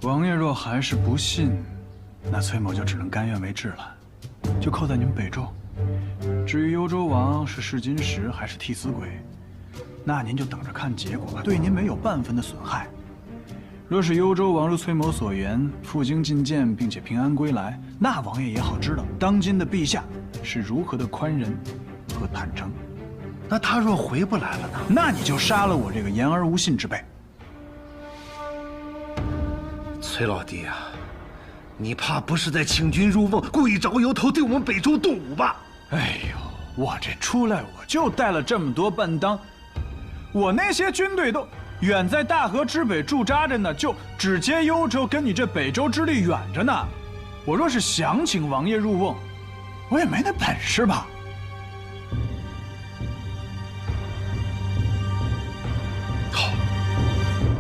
Speaker 5: 王爷若还是不信，那崔某就只能甘愿为之了，就扣在你们北周。至于幽州王是试金石还是替死鬼，那您就等着看结果吧，对您没有半分的损害。若是幽州王如崔某所言赴京觐见，并且平安归来，那王爷也好知道当今的陛下是如何的宽仁和坦诚。
Speaker 13: 那他若回不来了呢？
Speaker 5: 那你就杀了我这个言而无信之辈。
Speaker 13: 崔老弟啊，你怕不是在请君入瓮，故意找由头对我们北周动武吧？
Speaker 5: 哎呦，我这出来我就带了这么多伴当，我那些军队都远在大河之北驻扎着呢，就只接幽州，跟你这北周之地远着呢。我若是想请王爷入瓮，我也没那本事吧？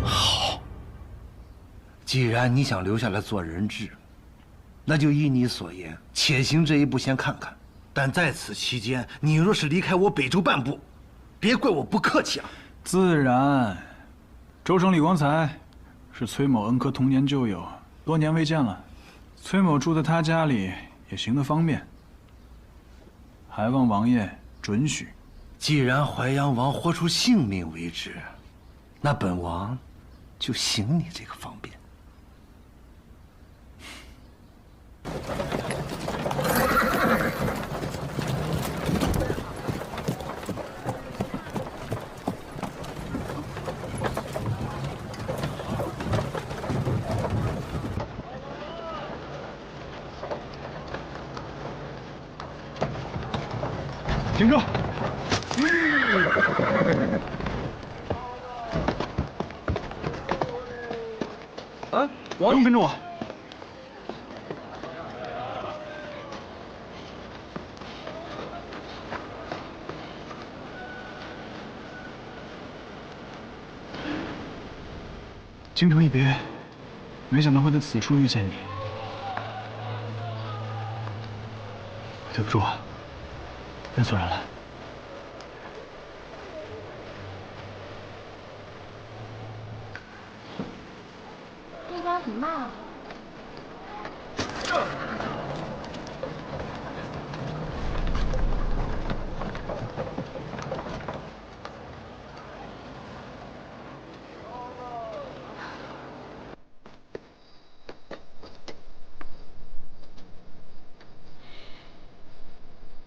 Speaker 13: 好，既然你想留下来做人质，那就依你所言，且行这一步先看看。但在此期间，你若是离开我北周半步，别怪我不客气啊。
Speaker 5: 自然，州城李光才是崔某恩科童年旧友，多年未见了。崔某住在他家里也行得方便，还望王爷准许。
Speaker 13: 既然淮阳王豁出性命为之，那本王就行你这个方便。
Speaker 5: 停车！
Speaker 16: 啊，
Speaker 5: 王勇跟着我。京城一别，没想到会在此处遇见你。对不住啊，认错人了。
Speaker 21: 这家很慢啊。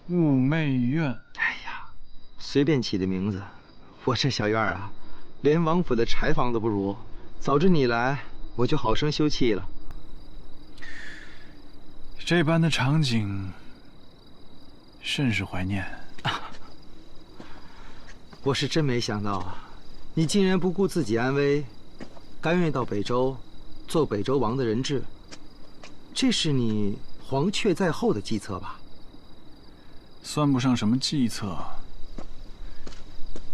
Speaker 5: 寤寐院，
Speaker 11: 哎呀，随便起的名字。我这小院啊，连王府的柴房都不如。早知你来，我就好生休憩了。
Speaker 5: 这般的场景，甚是怀念。
Speaker 11: 我是真没想到啊，你竟然不顾自己安危，甘愿到北周，做北周王的人质。这是你黄雀在后的计策吧？
Speaker 5: 算不上什么计策，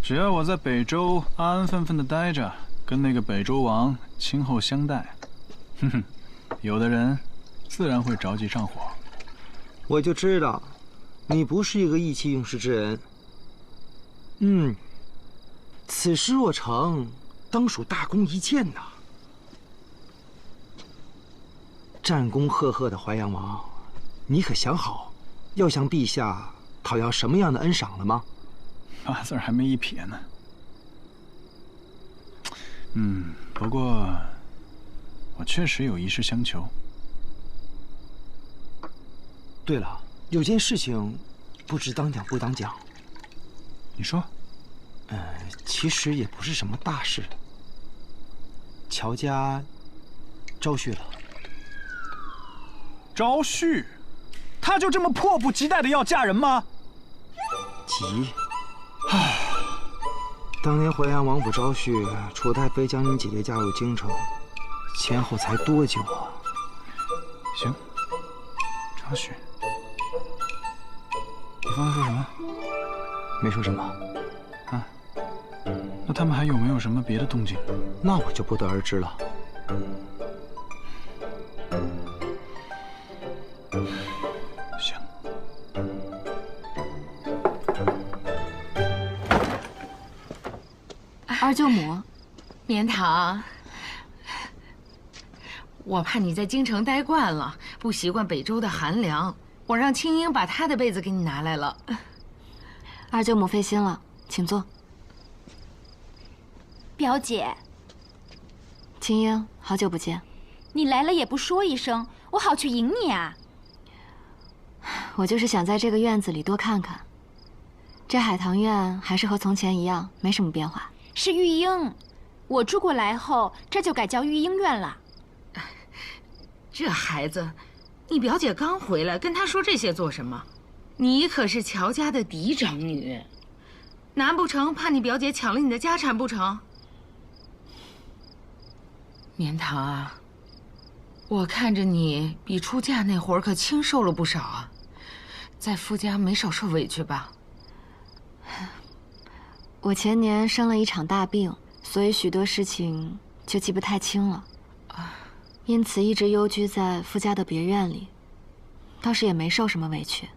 Speaker 5: 只要我在北周安安分分的待着，跟那个北周王亲厚相待，哼哼，有的人自然会着急上火。
Speaker 11: 我就知道，你不是一个意气用事之人。此事若成，当属大功一件呐。战功赫赫的淮阳王，你可想好要向陛下讨要什么样的恩赏了吗
Speaker 5: ？8字还没一撇呢。不过我确实有一事相求。
Speaker 11: 对了，有件事情，不知当讲不当讲。
Speaker 5: 你说。
Speaker 11: 其实也不是什么大事。乔家招婿了。
Speaker 5: 招婿？他就这么迫不及待的要嫁人吗？
Speaker 11: 急。当年淮阳王府招婿楚太妃将你姐姐嫁入京城，前后才多久啊？
Speaker 5: 行，招婿。你刚才说什么？
Speaker 11: 没说什么。
Speaker 5: 啊？那他们还有没有什么别的动静？
Speaker 11: 那我就不得而知了。
Speaker 5: 行。
Speaker 10: 二舅母，
Speaker 6: 绵堂，我怕你在京城待惯了，不习惯北周的寒凉，我让青英把她的被子给你拿来了。
Speaker 10: 二舅母费心了，请坐。
Speaker 22: 表姐，
Speaker 10: 青英，好久不见。
Speaker 22: 你来了也不说一声，我好去迎你啊。
Speaker 10: 我就是想在这个院子里多看看。这海棠院还是和从前一样，没什么变化。
Speaker 22: 是玉英，我住过来后，这就改叫玉英院了。
Speaker 6: 这孩子，你表姐刚回来，跟她说这些做什么？你可是乔家的嫡长女，难不成怕你表姐抢了你的家产不成？绵堂啊，我看着你比出嫁那会儿可清瘦了不少啊，在夫家没少受委屈吧？
Speaker 10: 我前年生了一场大病，所以许多事情就记不太清了，因此一直幽居在夫家的别院里，倒是也没受什么委屈。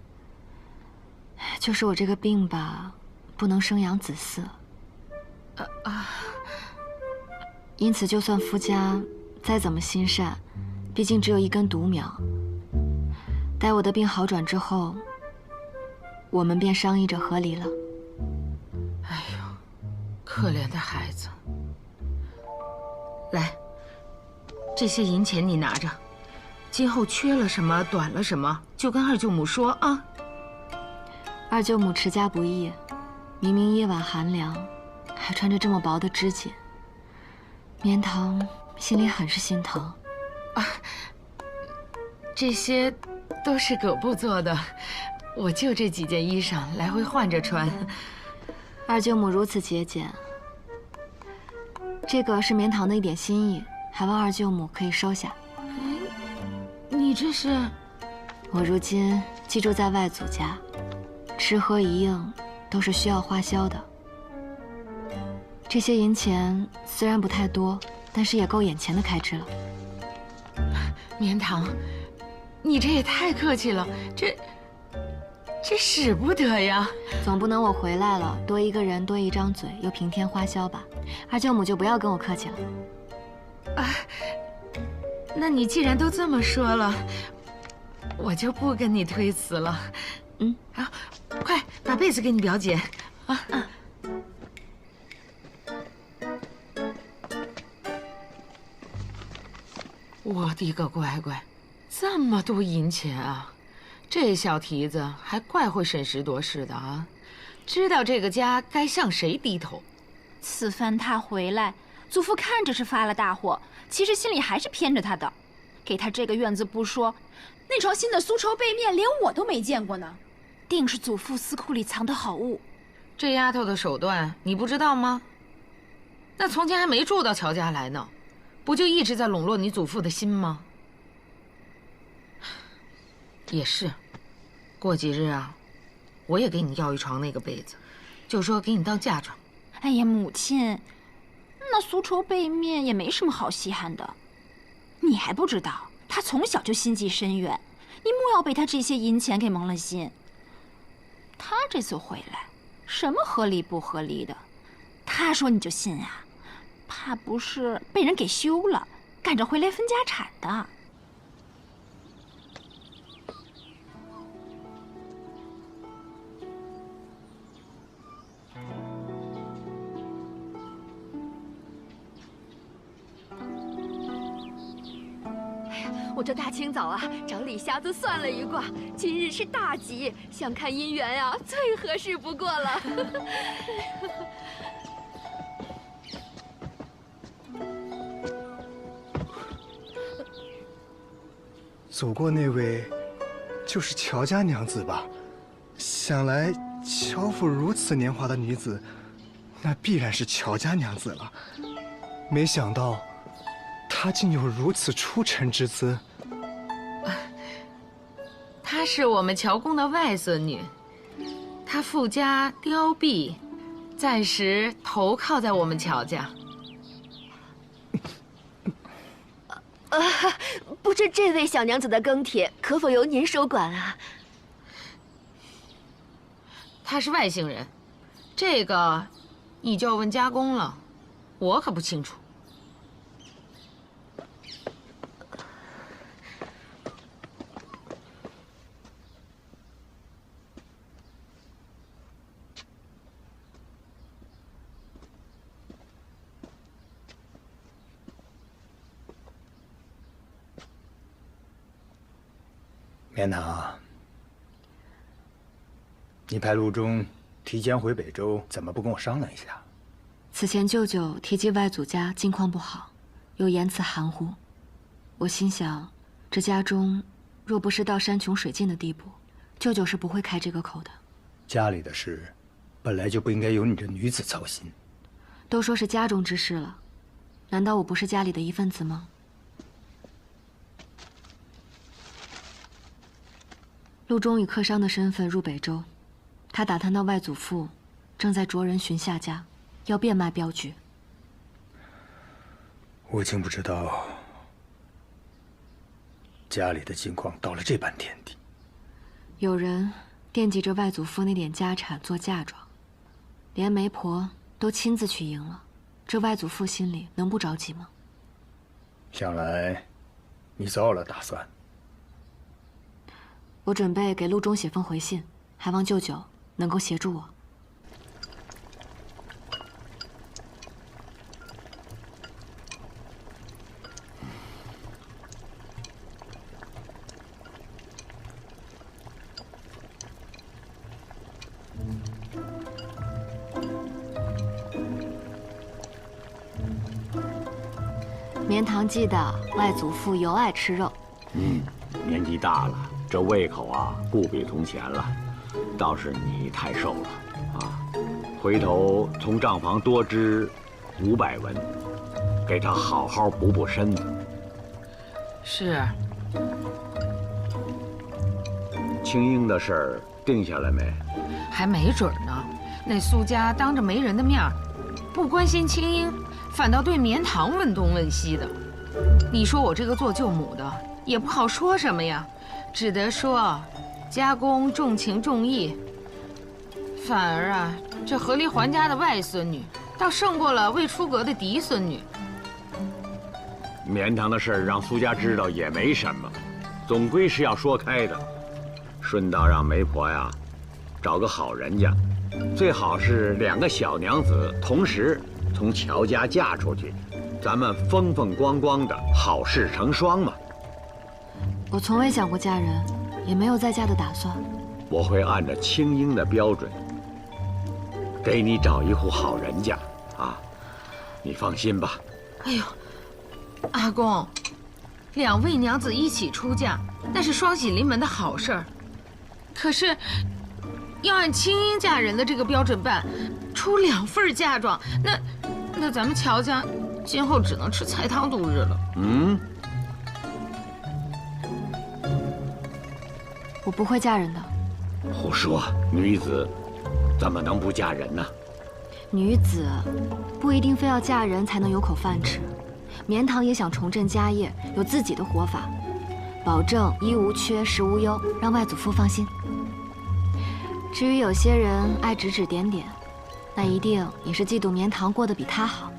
Speaker 10: 就是我这个病吧，不能生养子嗣，因此就算夫家再怎么心善，毕竟只有一根独苗。待我的病好转之后，我们便商议着和离了。
Speaker 6: 哎呦，可怜的孩子。来，这些银钱你拿着，今后缺了什么、短了什么，就跟二舅母说啊。
Speaker 10: 二舅母持家不易，明明夜晚寒凉，还穿着这么薄的织锦。绵堂心里很是心疼。
Speaker 6: 这些都是葛布做的，
Speaker 14: 我就这几件衣裳，来回换着穿。
Speaker 8: 二舅母如此节俭，这个是绵堂的一点心意，还望二舅母可以收下。
Speaker 14: 你这是？
Speaker 8: 我如今寄住在外祖家，吃喝一应都是需要花销的。这些银钱虽然不太多，但是也够眼前的开支了。
Speaker 14: 绵堂，你这也太客气了，这使不得呀！
Speaker 8: 总不能我回来了，多一个人多一张嘴，又平添花销吧？二舅母就不要跟我客气了。
Speaker 14: 那你既然都这么说了，我就不跟你推辞了。好，快把被子给你表姐啊！我的个乖乖，这么多银钱啊！这小蹄子还怪会审时度势的啊，知道这个家该向谁低头。
Speaker 17: 此番他回来，祖父看着是发了大火，其实心里还是偏着他的。给他这个院子不说，那床新的苏绸被面连我都没见过呢，定是祖父私库里藏的好物。
Speaker 14: 这丫头的手段你不知道吗？那从前还没住到乔家来呢，不就一直在笼络你祖父的心吗？也是，过几日啊，我也给你要一床那个被子，就说给你当嫁妆。
Speaker 17: 哎呀，母亲，那苏绸被面也没什么好稀罕的，你还不知道，他从小就心计深远，你莫要被他这些银钱给蒙了心。他这次回来，什么合理不合理的，他说你就信啊？怕不是被人给休了，赶着回来分家产的。
Speaker 20: 我这大清早啊，找李瞎子算了一卦，今日是大吉，想看姻缘呀，最合适不过了。
Speaker 12: 走过那位，就是乔家娘子吧？想来乔府如此年华的女子，那必然是乔家娘子了。没想到，她竟有如此出尘之姿。
Speaker 14: 她是我们乔公的外孙女，她父家凋敝，暂时投靠在我们乔家。
Speaker 20: 不知这位小娘子的耕田可否由您收管啊？
Speaker 14: 她是外姓人，这个你就要问家公了，我可不清楚。
Speaker 12: 绵堂，你派陆中提前回北州，怎么不跟我商量一下？
Speaker 8: 此前舅舅提及外祖家境况不好，又言辞含糊，我心想，这家中若不是到山穷水尽的地步，舅舅是不会开这个口的。
Speaker 12: 家里的事，本来就不应该由你这女子操心。
Speaker 8: 都说是家中之事了，难道我不是家里的一份子吗？陆中以客商的身份入北州，他打探到外祖父正在着人寻夏家，要变卖镖局。
Speaker 12: 我竟不知道家里的境况到了这般田地。
Speaker 8: 有人惦记着外祖父那点家产做嫁妆，连媒婆都亲自去迎了，这外祖父心里能不着急吗？
Speaker 12: 想来你早有了打算。
Speaker 8: 我准备给陆中写封回信，还望舅舅能够协助我。绵堂记得外祖父尤爱吃肉。
Speaker 4: 年纪大了，这胃口啊不比从前了，倒是你太瘦了啊！回头从账房多支500文，给他好好补补身子。
Speaker 14: 是。
Speaker 4: 青英的事儿定下来没？
Speaker 14: 还没准呢。那苏家当着媒人的面，不关心青英，反倒对绵堂问东问西的。你说我这个做舅母的也不好说什么呀，只得说家公重情重义。反而啊，这和离还家的外孙女倒胜过了未出阁的嫡孙女。
Speaker 4: 绵堂的事儿让苏家知道也没什么，总归是要说开的。顺道让媒婆呀，找个好人家，最好是2个小娘子同时从乔家嫁出去，咱们风风光光的，好事成双嘛。
Speaker 10: 我从未想过嫁人，也没有再嫁的打算。
Speaker 4: 我会按照青英的标准，给你找一户好人家啊，你放心吧。
Speaker 14: 哎呦，阿公，2位娘子一起出嫁，那是双喜临门的好事儿。可是，要按青英嫁人的这个标准办，出2份嫁妆，那咱们乔家今后只能吃菜汤度日了。
Speaker 10: 我不会嫁人的。
Speaker 4: 胡说，女子怎么能不嫁人呢？
Speaker 10: 女子不一定非要嫁人才能有口饭吃。绵堂也想重振家业，有自己的活法，保证衣无缺，食无忧，让外祖父放心。至于有些人爱指指点点，那一定也是嫉妒绵堂过得比他好。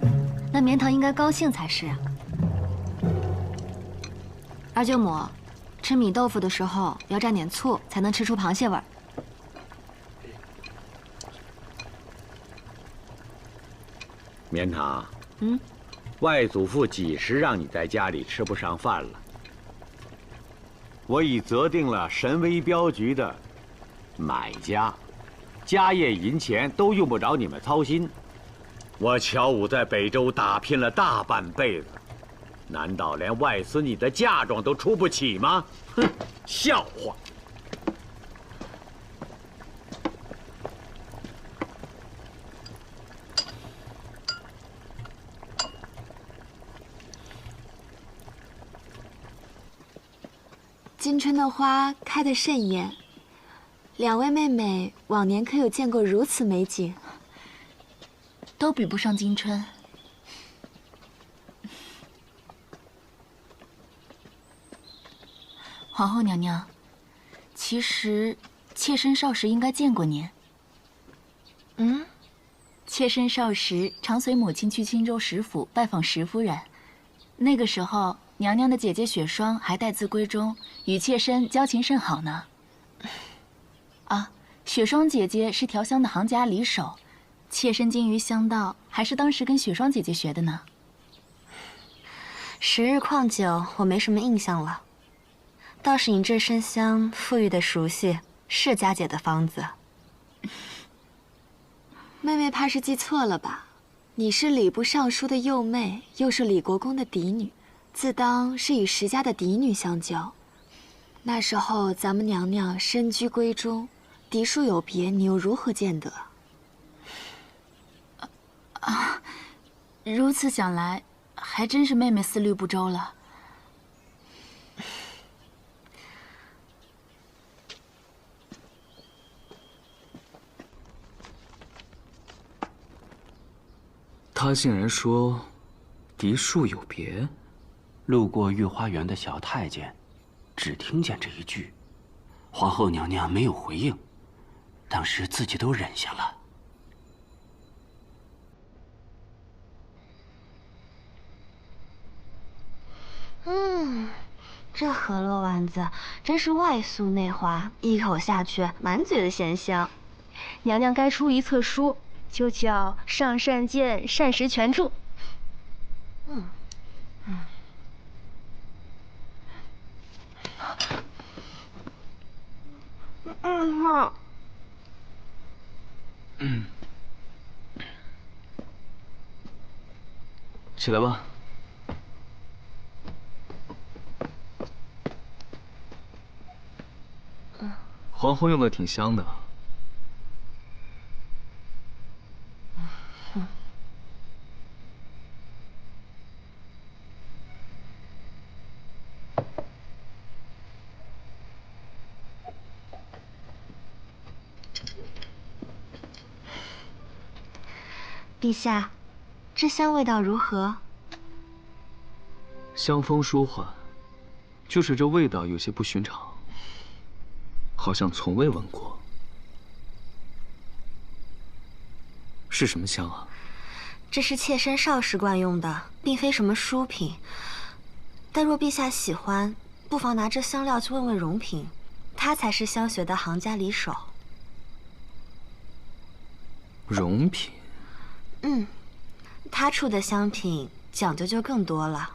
Speaker 10: 那绵堂应该高兴才是啊。二舅母，吃米豆腐的时候要蘸点醋，才能吃出螃蟹味儿。
Speaker 4: 绵堂，外祖父几时让你在家里吃不上饭了？我已择定了神威镖局的买家，家业银钱都用不着你们操心。我乔武在北周打拼了大半辈子，难道连外孙女的嫁妆都出不起吗？哼，笑话！
Speaker 8: 今春的花开得甚艳，2位妹妹往年可有见过如此美景？
Speaker 6: 都比不上今春。皇后娘娘，其实妾身少时应该见过您。妾身少时常随母亲去青州石府拜访石夫人，那个时候娘娘的姐姐雪霜还待字闺中，与妾身交情甚好呢。啊，雪霜姐姐是调香的行家里手，妾身精于香道，还是当时跟雪霜姐姐学的呢。
Speaker 8: 时日况久，我没什么印象了。倒是你这身香馥郁的熟悉，是佳姐的方子。妹妹怕是记错了吧？你是礼部尚书的幼妹，又是李国公的嫡女，自当是与石家的嫡女相交。那时候咱们娘娘身居闺中，嫡庶有别，你又如何见得？
Speaker 6: 如此想来，还真是妹妹思虑不周了。
Speaker 2: 他竟然说嫡庶有别。
Speaker 9: 路过御花园的小太监只听见这一句，皇后娘娘没有回应，当时自己都忍下了。
Speaker 8: 这河洛丸子真是外酥内滑，一口下去满嘴的咸香。
Speaker 21: 娘娘该出一册书，就叫《上善见膳食全著》。
Speaker 2: 起来吧。黄后用的挺香的。
Speaker 8: 陛下，这香味道如何？
Speaker 2: 香风舒缓，就是这味道有些不寻常，好像从未闻过。是什么香啊？
Speaker 8: 这是妾身少时惯用的，并非什么淑品。但若陛下喜欢，不妨拿这香料去问问荣嫔，她才是香学的行家里手。
Speaker 2: 荣嫔？
Speaker 8: 她出的香品讲究就更多了。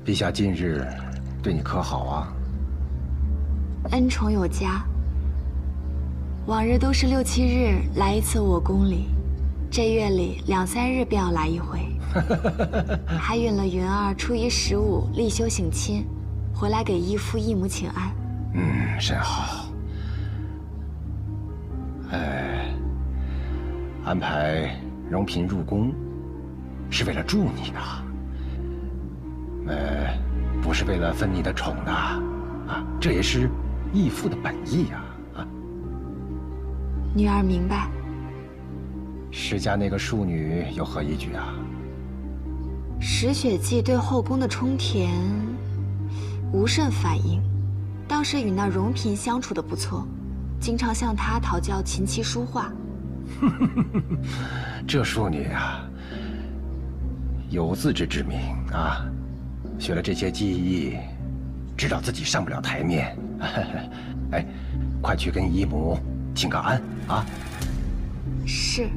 Speaker 3: 陛下近日对你可好啊？
Speaker 10: 恩宠有加。往日都是6、7日来一次我宫里，这月里2、3日便要来一回。还允了云儿初1、15立休省亲，回来给义父义母请安。
Speaker 3: 甚好。安排荣嫔入宫，是为了助你的，不是为了分你的宠的，这也是义父的本意呀，
Speaker 10: 女儿明白。
Speaker 3: 石家那个庶女有何依据啊？
Speaker 10: 石雪霁对后宫的充填无甚反应，倒是与那荣嫔相处的不错，经常向她讨教琴棋书画。
Speaker 3: 这庶女啊，有自知之明啊，学了这些技艺，知道自己上不了台面。快去跟姨母请个安啊！
Speaker 10: 是。